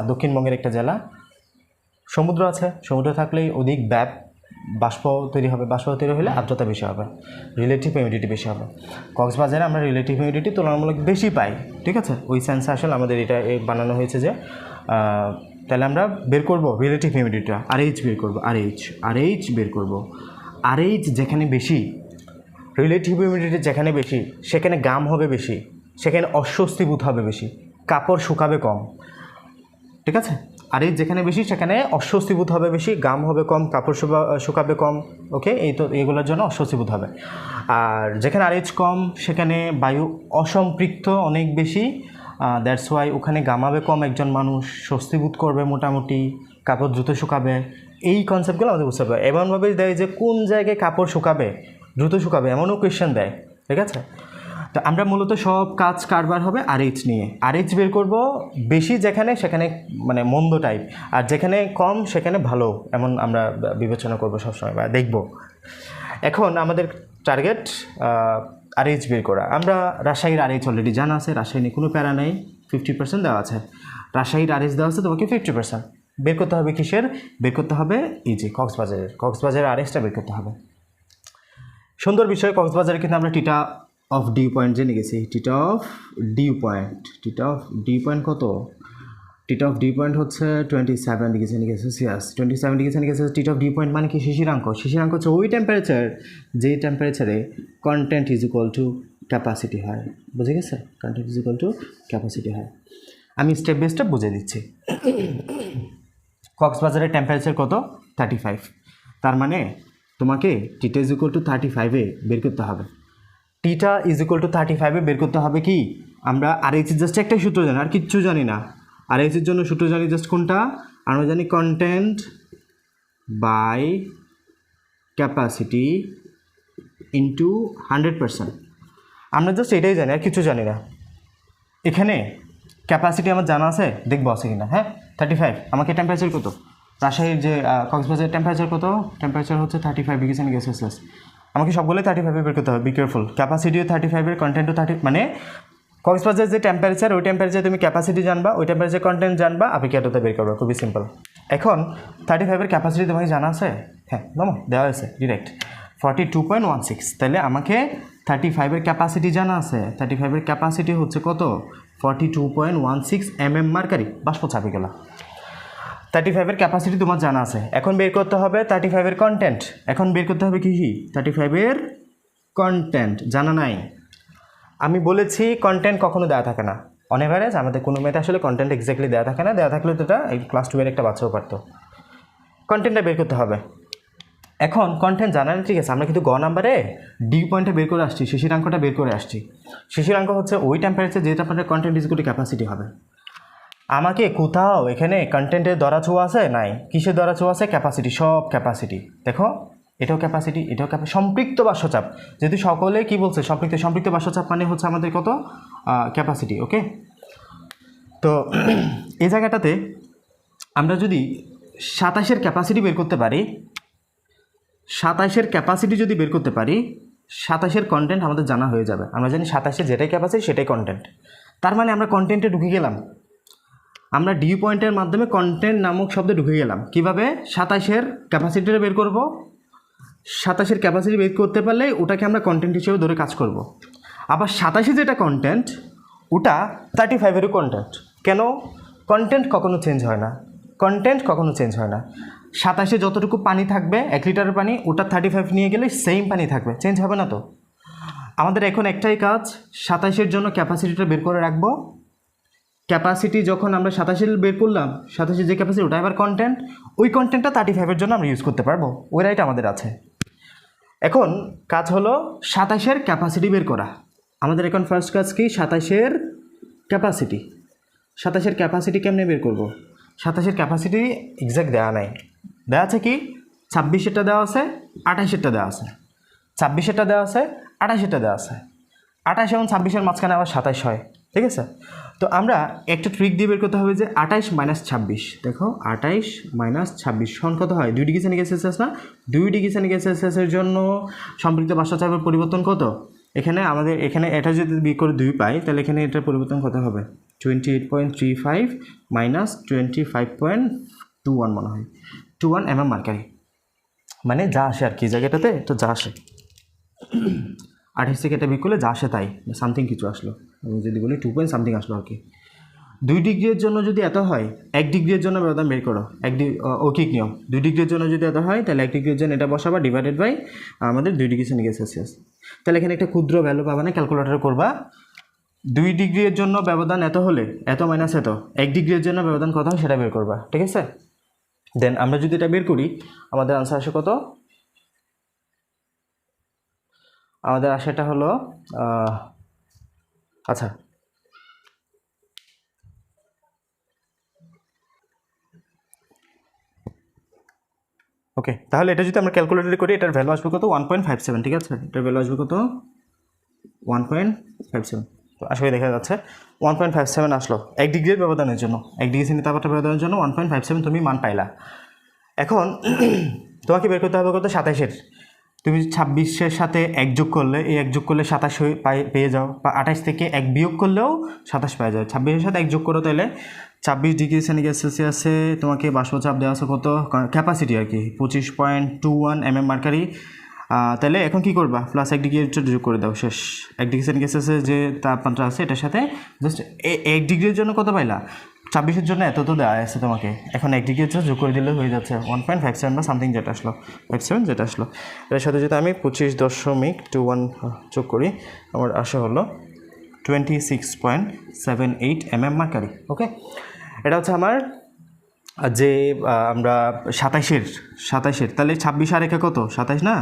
S1: দক্ষিণবঙ্গের একটা জেলা। সমুদ্র আছে, সমুদ্র থাকলেই অধিক বাষ্প তৈরি হবে, বাষ্প তৈরি হলে আর্দ্রতা বেশি হবে, রিলেটিভ হিউমিডিটি বেশি হবে। কক্সবাজারে আমরা রিলেটিভ হিউমিডিটি তুলনামূলক বেশি পাই, ঠিক আছে? ওই সেন্সে আসলে আমাদের এটা বানানো হয়েছে যে তাহলে আমরা বের করব রিলেটিভ হিউমিডিটিটা, আরএইচ বের করব, আরএইচ বের করব। আরএইচ যেখানে বেশি, রিলেটিভ হিউমিডিটি যেখানে বেশি, সেখানে গাম হবে বেশি, সেখানে অস্বস্তি বোধ হবে বেশি, কাপড় শুকাবে কম, ঠিক আছে? আর এই যেখানে বেশি সেখানে অস্বস্তি বোধ হবে বেশি, গাম হবে কম, কাপড় শুকাবে কম। ওকে, এই তো এগুলোর জন্য অস্বস্তি বোধ হবে। আর যেখানে আরএইচ কম সেখানে বায়ু অসম্পৃক্ত অনেক বেশি, দ্যাটস ওয়াই ওখানে গামাবে কম, একজন মানুষ স্বস্তি বোধ করবে মোটামুটি, কাপড় দ্রুত শুকাবে। এই কনসেপ্টগুলো আমাদের বুঝতে হবে। এমনভাবে দেয় যে কোন জায়গায় কাপড় শুকাবে, দ্রুত শুকাবে, এমনও কোয়েশ্চেন দেয়, ঠিক আছে? তো আমরা মূলত সব কাজ কারবার হবে আরএইচ নিয়ে। আরএইচ বের করব বেশি যেখানে, সেখানে মানে মন্দ টাইপ, আর যেখানে কম সেখানে ভালো, এমন আমরা বিবেচনা করব সবসময় বা দেখব। এখন আমাদের টার্গেট আরএইচ বের করা। আমরা রাজশাহীর আরএইচ অলরেডি জানা আছে, রাজশাহী নিয়ে কোনো প্যারা নেই, 50% দেওয়া আছে। রাজশাহীর আরএইচ দেওয়া আছে তোমাকে 50%। বের করতে হবে কিসের? বের করতে হবে এই যে কক্সবাজারের আরএইচটা বের করতে হবে। সুন্দর বিষয়, কক্সবাজারে কিন্তু আমরা টিটা অফ ডিউ পয়েন্ট জেনে গেছি। টিটা অফ ডিউ পয়েন্ট কত? টিটা অফ ডিউ পয়েন্ট হচ্ছে 27 degree centigrade Celsius. 27 degree centigrade Celsius theta of dew point মানে কি? শিশিরাঙ্ক হচ্ছে ওই টেম্পারেচার যেই টেম্পারেচারে content is equal to capacity হয়। বুঝে গেছে? Content is equal to capacity হয়। আমি স্টেপ বাই স্টেপ বুঝে দিচ্ছি। কক্সবাজারের টেম্পারেচার কত? 35। তার মানে তোমাকে টিটা ইজ ইকুয়াল টু 35-এ বের করতে হবে। টিটা ইজ ইকুয়াল টু 35-এ বের করতে হবে কি? আমরা আরএইচের জাস্ট একটাই সূত্র জানি, আর কিচ্ছু জানি না। আরএইচের জন্য সূত্র জানি জাস্ট কোনটা? আমরা জানি কন্টেন্ট বাই ক্যাপাসিটি ইন্টু 100%। আমরা জাস্ট এটাই জানি, আর কিছু জানি না। এখানে ক্যাপাসিটি আমার জানা আছে, দেখবো আছে কিনা। হ্যাঁ, 35। আমাকে টেম্পারেচার কত? রাজশাহীর যে কক্সবাজারের টেম্পারেচার কত? টেম্পারেচার হচ্ছে 35 ডিগ্রি সেন্টিগ্রেড সেলসিয়াস। আমাকে সবগুলোই 35-এ বের করতে হবে। Be careful. ক্যাপাসিটিও 35-এর, কন্টেন্টও 30, মানে কক্সবাজারের যে টেম্পারেচার, ওই টেম্পারেচার তুমি ক্যাপাসিটি জানবা, ওই টেম্পারেচার কন্টেন্ট জানবা, আপিকিয়াটোতে বের করবা। খুবই সিম্পল। এখন 35-এর ক্যাপাসিটি তোমাকে জানা আছে? হ্যাঁ, দেওয়া আছে ডিরেক্ট 42.16। তাহলে আমাকে 35-এর ক্যাপাসিটি জানা আছে। 35-এর ক্যাপাসিটি হচ্ছে কত? 42.16 mm মার্কারি, বাষ্প চাপে গেলা। 35-এর ক্যাপাসিটি তোমার জানা আছে, এখন বের করতে হবে 35-এর কন্টেন্ট। এখন বের করতে হবে কি 35-এর কন্টেন্ট জানা নাই। আমি বলেছি কন্টেন্ট কখনো দেওয়া থাকে না, অন এভারেজ আমাদের কোনো মেয়েতে আসলে কন্টেন্ট এক্স্যাক্টলি দেওয়া থাকে না, দেওয়া থাকলে তো এটা এই ক্লাস 2-এর একটা বাচ্চাও পারতো। কন্টেন্টটা বের করতে হবে। এখন কন্টেন্ট জানা নেই, ঠিক আছে, আমরা কিন্তু গ নাম্বারে ডি পয়েন্টটা বের করে আসছি, শিশিরাঙ্কটা বের করে আসছি। শিশিরাঙ্ক হচ্ছে ওই টেম্পারেচার যে temperature content is equal to capacity হবে। আমাকে কোথাও এখানে কন্টেন্টের দরাছোঁয়া আছে নাই, কিসের দরাছোঁয়া আছে, ক্যাপাসিটি, সব ক্যাপাসিটি। দেখো এটাও ক্যাপাসিটি, এটাও ক্যাপাসিটি, সম্পৃক্ত বাষ্পচাপ, যেহেতু সকলে কি বলছে সম্পৃক্ত বাষ্পচাপ মানে হচ্ছে আমাদের কত ক্যাপাসিটি। ওকে, তো এই জায়গাটাতে আমরা যদি 27-এর ক্যাপাসিটি বের করতে পারি, 27-এর ক্যাপাসিটি যদি বের করতে পারি, 27-এর কন্টেন্ট আমাদের জানা হয়ে যাবে। আমরা জানি 27-এর যেটাই ক্যাপাসিটি সেটাই কন্টেন্ট, তার মানে আমরা কন্টেন্টে ঢুকে গেলাম। আমরা ডি পয়েন্টের মাধ্যমে কন্টেন্ট নামক শব্দে ঢুকে গেলাম। কিভাবে? 27-এর ক্যাপাসিটিটা বের করব, 27-এর ক্যাপাসিটি বের করতে পারলে ওটাকে আমরা কন্টেন্ট হিসেবে ধরে কাজ করব। আবার 27-এ যেটা কন্টেন্ট ওটা 35-এরও কন্টেন্ট। কেন? কন্টেন্ট কখনো চেঞ্জ হয় না, কন্টেন্ট কখনো চেঞ্জ হয় না। 27-এ যতটুকু পানি থাকবে 1 লিটারের পানি, ওটা 35 নিয়ে গেলে সেম পানি থাকবে, চেঞ্জ হবে না। তো আমাদের এখন একটাই কাজ, 27-এর জন্য ক্যাপাসিটিটা বের করে রাখবো। ক্যাপাসিটি যখন আমরা 27 বের করলাম, 27-এর যে ক্যাপাসিটি ওটা এবার কন্টেন্ট, ওই কন্টেন্টটা 35-এর জন্য আমরা ইউজ করতে পারবো, ওই রাইট আমাদের আছে। এখন কাজ হলো 27-এর ক্যাপাসিটি বের করা। আমাদের এখন ফার্স্ট কাজ কি? 27-এর ক্যাপাসিটি। 27-এর ক্যাপাসিটি কেমনে বের করব? 27-এর ক্যাপাসিটি এক্স্যাক্ট দেওয়া নাই, দেওয়া আছে কি 26-এরটা দেওয়া আছে, 28-এরটা দেওয়া আছে, 26-এরটা দেওয়া আছে, 28-এরটা দেওয়া আছে। 28 এবং 26-এর মাঝখানে আবার 27 হয়, ঠিক আছে। তো আমরা একটা ট্রিক দিয়ে বের করতে হবে যে 28 - 26, দেখো 28 - 26 সমান কত হয়? 2 ডিগ্রি সেন্টিগ্রেড সেলসিয়াস না? 2 ডিগ্রি সেন্টিগ্রেড সেলসিয়াসের জন্য সম্পৃক্ত বাষ্পচাপের পরিবর্তন কত? এখানে আমাদের এখানে এটা যদি বিয়োগ করে 2 পাই, তাহলে এখানে এটার পরিবর্তন কত হবে? 28.35 - 25.21 মনে হয়, 21 mm মার্কারি, মানে যা আসে আর কি জায়গাটাতে, তো যা আসে 28 থেকে এটা বিয়োগ করলে যা আসে তাই, সামথিং কিছু আসলো, আমি যদি বলি 2 পয়েন্ট সামথিং আসলো আর কি। 2 ডিগ্রির জন্য যদি এত হয়, 1 ডিগ্রির জন্য ব্যবধান বের করো, ঐকিক নিয়ম। 2 ডিগ্রির জন্য যদি এত হয়, তাহলে 1 ডিগ্রির জন্য এটা বসাবা ডিভাইডেড বাই আমাদের 2 ডিগ্রি সেন্টিগ্রেড সেলসিয়াস। তাহলে এখানে একটা ক্ষুদ্র ভ্যালু পাবা না, ক্যালকুলেটর করবা। 2 ডিগ্রির জন্য ব্যবধান এত হলে এত মাইনাস এত, 1 ডিগ্রির জন্য ব্যবধান কত হয় সেটা বের করবা, ঠিক আছে। দেন আমরা যদি এটা বের করি, আমাদের আনসার আসে কত? আমাদের আশাটা হলো আচ্ছা ওকে, তাহলে এটা যদি আমরা ক্যালকুলেটরে করি, এটার ভ্যালু আসবে কত? 1.57, ঠিক আছে। এটার ভ্যালু আসবে কত? 1.57। তো আসলে দেখা যাচ্ছে 1.57 আসলো 1 ডিগ্রির ব্যবধানের জন্য, 1 ডিগ্রি সেন্টি তাপমাত্রা ব্যবধানের জন্য 1.57 তুমি মান পাইলা। এখন তোমাকে বের করতে হবে কত? 27-এর। তুমি 26-এর সাথে 1 যোগ করলে, এই 1 যোগ করলে 27 পেয়ে যাও, বা 28 থেকে 1 বিয়োগ করলেও 27 পেয়ে যাও। 26-এর সাথে 1 যোগ করো, তাহলে 26 ডিগ্রি সেন্টিগ্রেড সেলসিয়াসে তোমাকে বাষ্পচাপ দেওয়া আছে কত? ক্যাপাসিটি আর কি 25.21 mm মার্কারি। তাহলে এখন কি করবা? প্লাস 1 ডিগ্রি যোগ করে দাও, শেষ। 1 ডিগ্রি সেন্টিগ্রেড সেলসিয়াস যে তাপমাত্রা আছে এটার সাথে জাস্ট 1 ডিগ্রির জন্য কত পাইলা? 26-এর জন্য এত তো দেওয়া আছে তোমাকে, এখন 1 ডিগ্রির জন্য যোগ করে দিলে হয়ে যাচ্ছে 1.57 বা সামথিং যেটা আসলো, 57 যেটা আসলো। এর সাথে যদি আমি 25.21 যোগ করি, আমার আসা হলো 26.78 mm মার্কারি। ওকে, এটা হচ্ছে আমার যে আমরা 27-এর, তাহলে 26 আর একে কত? 27 না?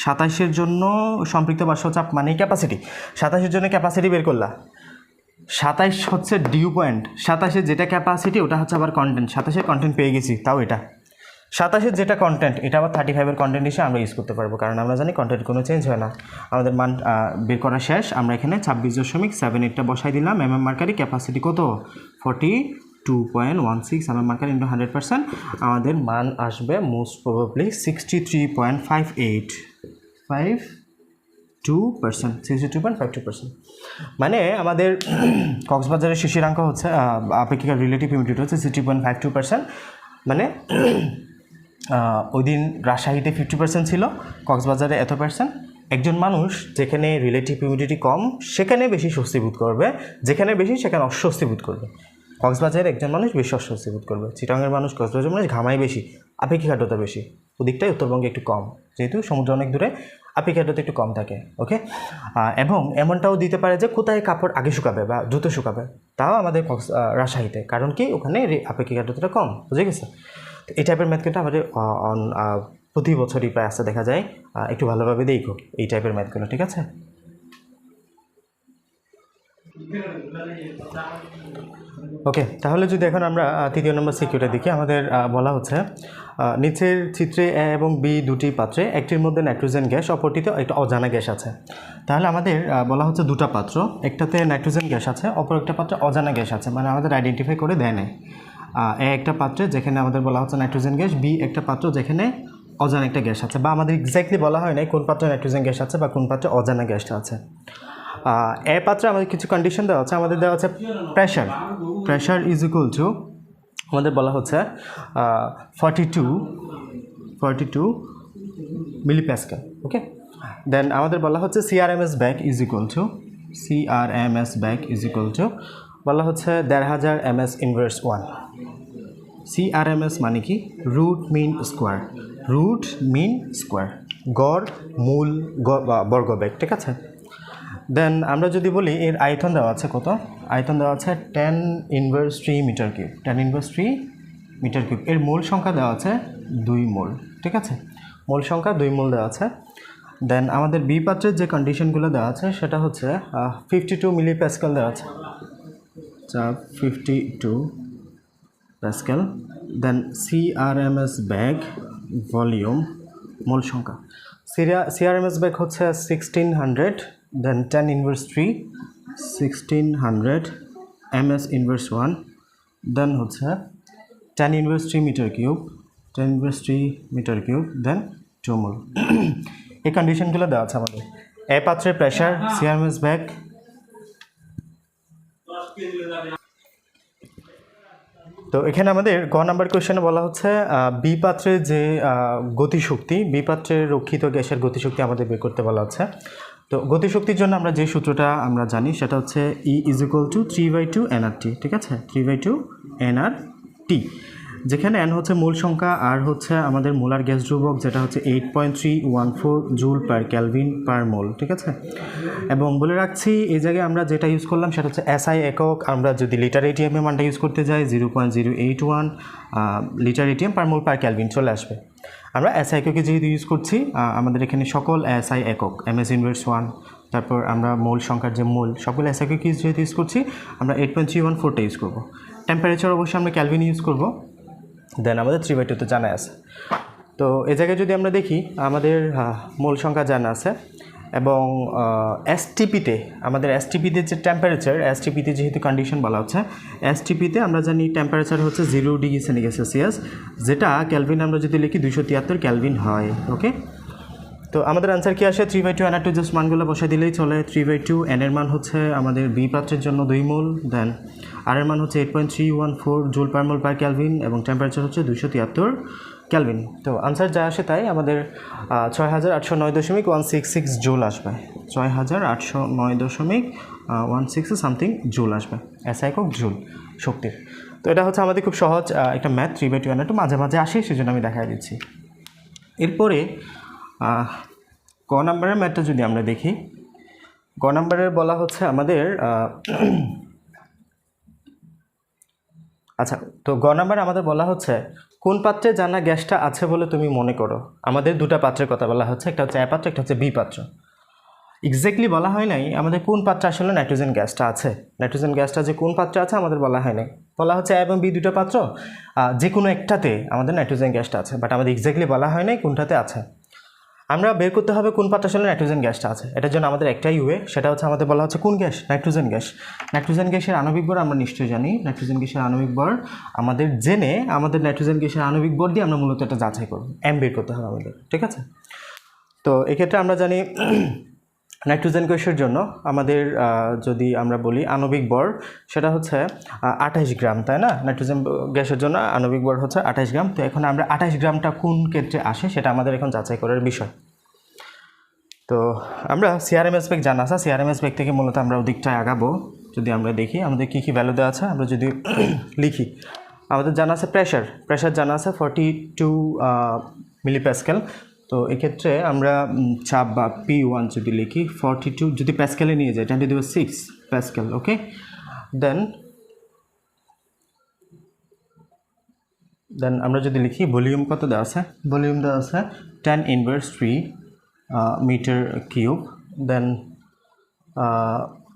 S1: 27-এর জন্য সম্পৃক্ত বাষ্পচাপ মানে ক্যাপাসিটি, 27-এর জন্য ক্যাপাসিটি বের করলা। 27 হচ্ছে ডিউ পয়েন্ট, 27-এর যেটা ক্যাপাসিটি ওটা হচ্ছে আবার কন্টেন্ট। 27-এর কন্টেন্ট পেয়ে গেছি, তাও এটা 27-এর যেটা কন্টেন্ট এটা আবার 35-এর কন্টেন্ট হিসেবে আমরা ইউজ করতে পারবো, কারণ আমরা জানি কন্টেন্ট কোনো চেঞ্জ হয় না। আমাদের মান বের করা শেষ। আমরা এখানে 26.78টা বসাই দিলাম mm মার্কারি, ক্যাপাসিটি কত? 42.16 mm মার্কারি ইন্টু 100%, আমাদের মান আসবে মোস্ট প্রবাবলি 62.52%, মানে আমাদের কক্সবাজারের শিশিরাঙ্ক হচ্ছে আপেক্ষিক রিলেটিভ হিউমিডিটি হচ্ছে 60.52%, মানে ওই দিন রাজশাহীতে 50% ছিল, কক্সবাজারে এত পার্সেন্ট। একজন মানুষ যেখানে রিলেটিভ হিউমিডিটি কম সেখানে বেশি স্বস্তি বোধ করবে, যেখানে বেশি সেখানে অস্বস্তি বোধ করবে। কক্সবাজারের একজন মানুষ বেশি অস্বস্তি বোধ করবে, চিটাগাংয়ের মানুষ, কক্সবাজারের মানুষ ঘামায় বেশি, আপেক্ষিক আর্দ্রতা বেশি, ওদিকটাই উত্তরবঙ্গে একটু কম, যেহেতু সমুদ্র অনেক দূরে আপেক্ষিক আর্দ্রতা একটু কম থাকে। ওকে, এবং এমনটাও দিতে পারে যে কোথায় কাপড় আগে শুকাবে বা দ্রুত শুকাবে, তাও আমাদের রাজশাহীতে, কারণ কি ওখানে আপেক্ষিক আর্দ্রতাটা কম, বুঝে গেছে। তো এই টাইপের ম্যাথ কিন্তু আমাদের প্রতি বছরই প্রায় আসতে দেখা যায়, একটু ভালোভাবে দেখো এই টাইপের ম্যাথগুলো, ঠিক আছে। ওকে, তাহলে যদি এখন আমরা তৃতীয় নম্বর সিকিউরিটা দেখি, আমাদের বলা হচ্ছে নিচের চিত্রে এ এবং বি দুটি পাত্রে একটির মধ্যে নাইট্রোজেন গ্যাস, অপরটিতে একটা অজানা গ্যাস আছে। তাহলে আমাদের বলা হচ্ছে দুটা পাত্র, একটাতে নাইট্রোজেন গ্যাস আছে, অপর একটা পাত্রে অজানা গ্যাস আছে, মানে আমাদের আইডেন্টিফাই করে দেয় নাই। এ একটা পাত্রে যেখানে আমাদের বলা হচ্ছে নাইট্রোজেন গ্যাস, বি একটা পাত্র যেখানে অজানা একটা গ্যাস আছে, বা আমাদের এক্স্যাক্টলি বলা হয় নাই কোন পাত্রে নাইট্রোজেন গ্যাস আছে বা কোন পাত্রে অজানা গ্যাসটা আছে। এ পাত্রে আমাদের কিছু কন্ডিশন দেওয়া আছে, আমাদের দেওয়া আছে প্রেশার ইজ ইকুয়াল টু, আমাদের বলা হচ্ছে 42 মিলিপ্যাসকেল। ওকে, দেন আমাদের বলা হচ্ছে CRMS back is equal two বলা হচ্ছে 1500 ms ইনভার্স 1। সিআরএমএস মানে কি? রুট মিন স্কোয়ার, গড় মূল বর্গ বেগ, ঠিক আছে। দেন আমরা যদি বলি এর আয়তন দেওয়া আছে কত, আয়তন দেওয়া আছে 10⁻³ মিটার কিউব, 10⁻³ মিটার কিউব। এর মোল সংখ্যা দেওয়া আছে 2 মোল, ঠিক আছে, মোল সংখ্যা 2 মোল দেওয়া আছে। দেন আমাদের বি পাত্রের যে কন্ডিশনগুলো দেওয়া আছে সেটা হচ্ছে 52 মিলিপ্যাসকেল দেওয়া আছে, 52 প্যাসকেল। দেন সিআরএমএস ব্যাগ ভলিউম মোল সংখ্যা, সিআরএমএস ব্যাগ হচ্ছে 1600, দেন 10⁻³ 1600 ms ইনভার্স 1, দেন হচ্ছে 10⁻³ মিটার কিউব, দেন 2 মোল। এই কন্ডিশনগুলো দেওয়া আছে আমাদের। এ পাত্রে প্রেশার, সিআরএমএস ব্যাগ। তো এখানে আমাদের গ নাম্বার কোয়েশ্চেনে বলা হচ্ছে বি পাত্রে যে গতিশক্তি, বি পাত্রের রক্ষিত গ্যাসের গতিশক্তি আমাদের বের করতে বলা হচ্ছে। তো গতিশক্তির জন্য আমরা যে সূত্রটা আমরা জানি সেটা হচ্ছে E = 3/2 nRT, ঠিক আছে, 3/2 nRT, যেখানে n হচ্ছে মূল সংখ্যা, আর হচ্ছে আমাদের মোলার গ্যাস ধ্রুবক যেটা হচ্ছে 8.314 জুল পার কেলভিন পার মোল, ঠিক আছে। এবং বলে রাখছি এই জায়গায় আমরা যেটা ইউজ করলাম সেটা হচ্ছে SI একক, আমরা যদি লিটার এটিএমের মানটা ইউজ করতে যাই 0.081 লিটার এটিএম পার মোল পার কেলভিন চলে আসবে। আমরা SI এককে যেহেতু ইউজ করছি, আমাদের এখানে সকল SI একক MS ইনভার্স 1, তারপর আমরা মোল সংখ্যার যে মোল সকল SI একক যেহেতু ইউজ করছি, আমরা 8.314টা ইউজ করব। টেম্পারেচার অবশ্যই আমরা ক্যালভিন ইউজ করব। দেন আমাদের 3/2 তো জানা আছে। তো এই জায়গায় যদি আমরা দেখি আমাদের মোল সংখ্যা জানা আছে, এবং এসটিপিতে আমাদের এসটিপিতে যে টেম্পারেচার, এসটিপিতে যেহেতু কন্ডিশন বলা হচ্ছে, এসটিপিতে আমরা জানি টেম্পারেচার হচ্ছে 0 ডিগ্রি সেলসিয়াস, যেটা ক্যালভিন আমরা যদি লিখি 273 ক্যালভিন হয়। ওকে, তো আমাদের আনসার কি আসে? 3/2 nR2, জাস্ট মানগুলো বসাই দিলেই চলে। 3/2 n এর মান হচ্ছে আমাদের বি পাত্রের জন্য 2 মোল, দেন আর এর মান হচ্ছে 8.314 জুল পার মোল পার ক্যালভিন, এবং টেম্পারেচার হচ্ছে 273 ক্যালভিন। তো আনসার যা আসে তাই আমাদের 6809.166 জুল আসবে, 6809.166 সামথিং জুল আসবে, এসআই একক জুল শক্তির। তো এটা হচ্ছে আমাদের খুব সহজ একটা ম্যাথ। 3/2 nR2 মাঝে মাঝে আসে, সেজন্য আমি দেখাই দিচ্ছি। এরপরে ক নাম্বারের ম্যাথটা যদি আমরা দেখি, ক নাম্বারের বলা হচ্ছে আমাদের আচ্ছা, তো গ নাম্বারে আমাদের বলা হচ্ছে কোন পাত্রে জানা গ্যাসটা আছে বলে তুমি মনে করো। আমাদের দুটা পাত্রের কথা বলা হচ্ছে, একটা হচ্ছে এ পাত্র, একটা হচ্ছে বি পাত্র। এক্স্যাক্টলি বলা হয় নাই আমাদের কোন পাত্রে আসলে নাইট্রোজেন গ্যাসটা আছে, নাইট্রোজেন গ্যাসটা যে কোন পাত্রে আছে আমাদের বলা হয় নাই। বলা হচ্ছে এ এবং বি দুটো পাত্র, যে কোনো একটাতে আমাদের নাইট্রোজেন গ্যাসটা আছে, বাট আমাদের এক্স্যাক্টলি বলা হয় নাই কোনটাতে আছে। আমরা বের করতে হবে কোন পাত্রে আসলে নাইট্রোজেন গ্যাসটা আছে। এটার জন্য আমাদের একটাই ওয়ে, সেটা হচ্ছে আমাদের বলা হচ্ছে কোন গ্যাস, নাইট্রোজেন গ্যাস। নাইট্রোজেন গ্যাসের আণবিক ভর আমরা নিশ্চয়ই জানি, নাইট্রোজেন গ্যাসের আণবিক ভর আমাদের জেনে আমাদের নাইট্রোজেন গ্যাসের আণবিক ভর দিয়ে আমরা মূলত এটা যাচাই করব, এম বের করতে হবে আমাদের, ঠিক আছে। তো এক্ষেত্রে আমরা জানি নাইট্রোজেন গ্যাসের জন্য আমাদের যদি আমরা বলি আণবিক ভর সেটা হচ্ছে 28 গ্রাম, তাই না? নাইট্রোজেন গ্যাসের জন্য আণবিক ভর হচ্ছে 28 গ্রাম। তো এখন আমরা 28 গ্রামটা কোন ক্ষেত্রে আসে সেটা আমাদের এখন যাচাই করার বিষয়। তো আমরা সিআরএমএস বেগ জানা আছে, সিআরএমএস বেগ থেকে মূলত আমরা ওদিকটায় আগাবো। যদি আমরা দেখি আমাদের কী কী ভ্যালু দেওয়া আছে, আমরা যদি লিখি, আমাদের জানা আছে প্রেশার জানা আছে 42 মিলিপ্যাসকেল। তো এক্ষেত্রে আমরা চাপ বা P1 যদি লিখি 42, যদি প্যাসকেলে নিয়ে যাই 10⁶ প্যাসকেল, ওকে। দেন আমরা যদি লিখি ভলিউম কত দেওয়া আছে, ভলিউম দেওয়া আছে 10⁻³ মিটার কিউব। দেন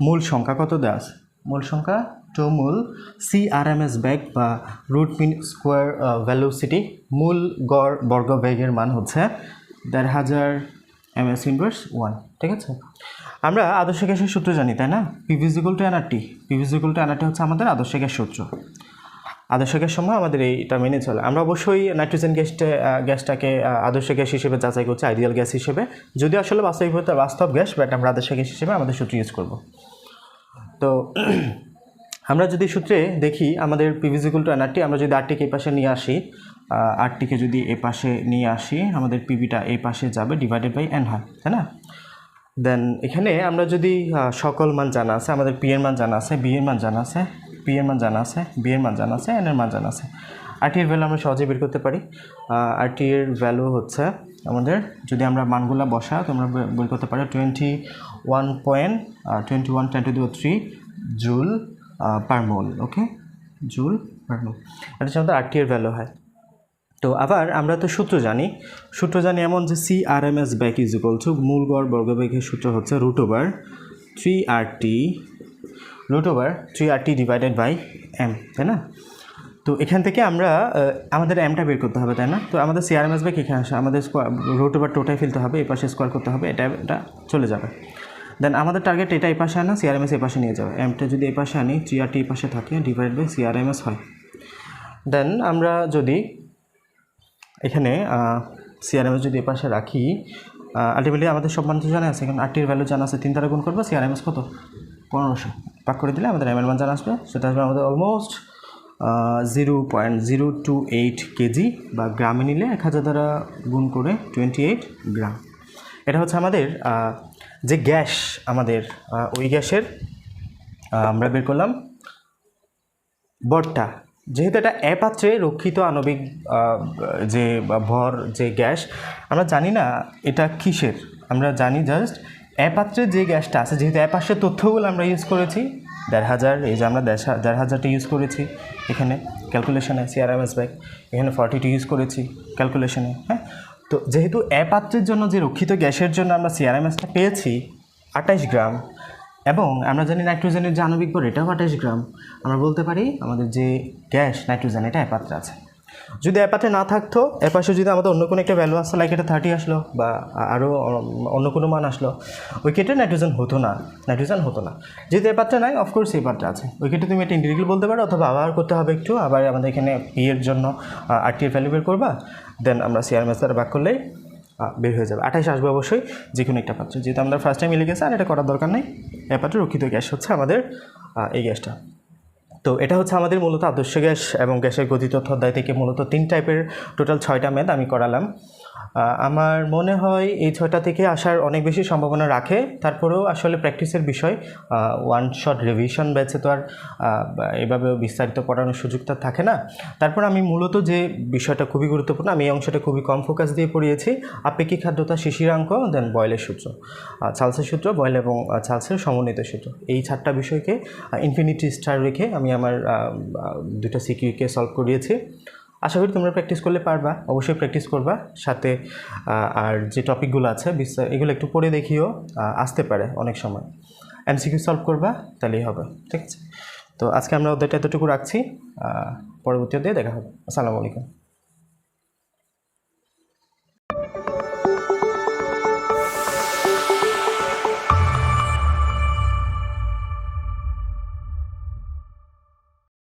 S1: মূল সংখ্যা কত দেওয়া আছে, মূল সংখ্যা 2 মোল CRMS বেগ বা রুট মিন স্কোয়ার ভেলোসিটি, মূল গড় বর্গবেগের মান হচ্ছে 1500 ms⁻1, ঠিক আছে। আমরা আদর্শ গ্যাসের সূত্র জানি, তাই না? PV = nRT। PV = nRT হচ্ছে আমাদের আদর্শ গ্যাস সূত্র। আদর্শ গ্যাস সময় আমাদের এইটা মেনে চলে। আমরা অবশ্যই নাইট্রোজেন গ্যাসটাকে আদর্শ গ্যাস হিসেবে যাচাই করছি, আইডিয়াল গ্যাস হিসেবে, যদিও আসলে বাস্তব গ্যাস, বাট আমরা আদর্শ গ্যাস হিসেবে আমাদের সূত্র ইউজ করব। তো আমরা যদি সূত্রে দেখি আমাদের PV = nRT, আমরা যদি আরটিকে এই পাশে নিয়ে আসি, আরটিকে যদি এ পাশে নিয়ে আসি, আমাদের পিভিটা এই পাশে যাবে, /n হয়, তাই না? দেন এখানে আমরা যদি সকল মান জানা আছে, আমাদের পি এর মান জানা আছে, বি এর মান জানা আছে, পি এর মান জানা আছে, বি এর মান জানা আছে, এন এর মান জানা আছে। আরটি এর ভ্যালু আমরা সহজে বের করতে পারি। আরটি এর ভ্যালু হচ্ছে আমাদের, যদি আমরা মানগুলো বসা, তো আমরা বের করতে পারি 21.3 জুল পার মোল, ওকে, জুল পার মোল। এটা হচ্ছে আমাদের আরটি এর ভ্যালু হয়। তো আবার আমরা তো সূত্র জানি এমন যে CRMS বেগ = মূল গড় বর্গবেগের সূত্র হচ্ছে √3RT /m, তাই না? তো এখান থেকে আমরা আমাদের এমটা বের করতে হবে, তাই না? তো আমাদের CRMS বেগ এখানে আসে, আমাদের √/, টোটাই ফেলতে হবে, এই পাশে স্কোয়ার করতে হবে, এটা চলে যাবে। দেন আমাদের টার্গেট এটা এই পাশে আনা, CRMS এই পাশে নিয়ে যাবে। এমটা যদি এই পাশে আনি, 3RT এই পাশে থাকে, /CRMS হয়। দেন আমরা যদি এখানে CRMS যদি এ পাশে রাখি, আলটিমেটলি আমাদের সব মান তো জানা আছে, কারণ আরটির ভ্যালু জানা আছে, 3 দ্বারা গুণ করবো, CRMS কত 1500 ভাগ করে দিলে আমাদের এমএল মান জানা আসবে, সেটা আসবে আমাদের অলমোস্ট 0.028 কেজি, বা গ্রামে নিলে 1000 দ্বারা গুণ করে 28 গ্রাম। এটা হচ্ছে আমাদের যে গ্যাস, আমাদের ওই গ্যাসের আমরা বের করলাম ভরটা। যেহেতু এটা এ পাত্রে রক্ষিত আণবিক যে ভর, যে গ্যাস, আমরা জানি না এটা কিসের, আমরা জানি জাস্ট এ পাত্রে যে গ্যাসটা আছে, যেহেতু এ পাশের তথ্যগুলো আমরা ইউজ করেছি 1500, এই যে আমরা 1500টা ইউজ করেছি এখানে ক্যালকুলেশনে, CRMS বেগ এখানে 42 ইউজ করেছি ক্যালকুলেশনে, হ্যাঁ। তো যেহেতু এ পাত্রের জন্য যে রক্ষিত গ্যাসের জন্য আমরা CRMSটা পেয়েছি 28 গ্রাম, এবং আমরা জানি নাইট্রোজেনের যে আণবিক ভর এটাও 28 গ্রাম, আমরা বলতে পারি আমাদের যে গ্যাস নাইট্রোজেন এটা এ পাত্রে আছে। যদি এ পাত্রে না থাকতো, এ পাশে যদি আমাদের অন্য কোনো একটা ভ্যালু আসতো, লাইক এটা 30 আসলো বা আরও অন্য কোনো মান আসলো, ওই ক্ষেত্রে নাইট্রোজেন হতো না। যেহেতু এ পাত্রে নাই, অফকোর্স এই পাত্রে আছে, ওই ক্ষেত্রে তুমি এটা ইন্ডিরেক্টলি বলতে পারো, অথবা আবার করতে হবে একটু, আবার আমাদের এখানে পি এর জন্য আরটি এর ভ্যালু বের করবা, দেন আমরা CRMS দ্বারা ভাগ করলেই বের হয়ে যাবে। 28 আসবে অবশ্যই যে কোনো একটা পাত্র, যেহেতু আমরা ফার্স্ট টাইম মিলে গেছে, আর এটা করার দরকার নেই। এ পাত্রে রক্ষিত গ্যাস হচ্ছে আমাদের এই গ্যাসটা। তো এটা হচ্ছে আমাদের মূলত আদর্শ গ্যাস এবং গ্যাসের গতিতথ্য অধ্যায় থেকে মূলত 3 টাইপের, টোটাল 6টা ম্যাথ আমি করালাম। আমার মনে হয় এই 6টা থেকে আসার অনেক বেশি সম্ভাবনা রাখে। তারপরেও আসলে প্র্যাকটিসের বিষয়, ওয়ান শট রিভিশন ব্যাচে তো আর এভাবে বিস্তারিত পড়ানোর সুযোগটা থাকে না। তারপর আমি মূলত যে বিষয়টা খুবই গুরুত্বপূর্ণ, আমি এই অংশটা খুবই কম ফোকাস দিয়ে পড়িয়েছি, আপেক্ষিক খাদ্যতা, শিশিরাঙ্ক, দেন বয়েলের সূত্র, চার্লসের সূত্র, বয়েল এবং চার্লসের সমন্বিত সূত্র, এই 4টা বিষয়কে ইনফিনিটি স্টার রেখে আমি আমার 2টা সিকিউকে সলভ করিয়েছি। আশা করি তোমরা প্র্যাকটিস করলে পারবা, অবশ্যই প্র্যাকটিস করবা। সাথে আর যে টপিকগুলো আছে এগুলো একটু পড়ে দেখিও, আসতে পারে অনেক সময়, MCQ সলভ করবা, তাহলেই হবে, ঠিক আছে। তো আজকে আমরা অধ্যায়টা এতটুকু রাখছি, পরবর্তী অধ্যায়ে দেখা হবে। আসসালামু আলাইকুম।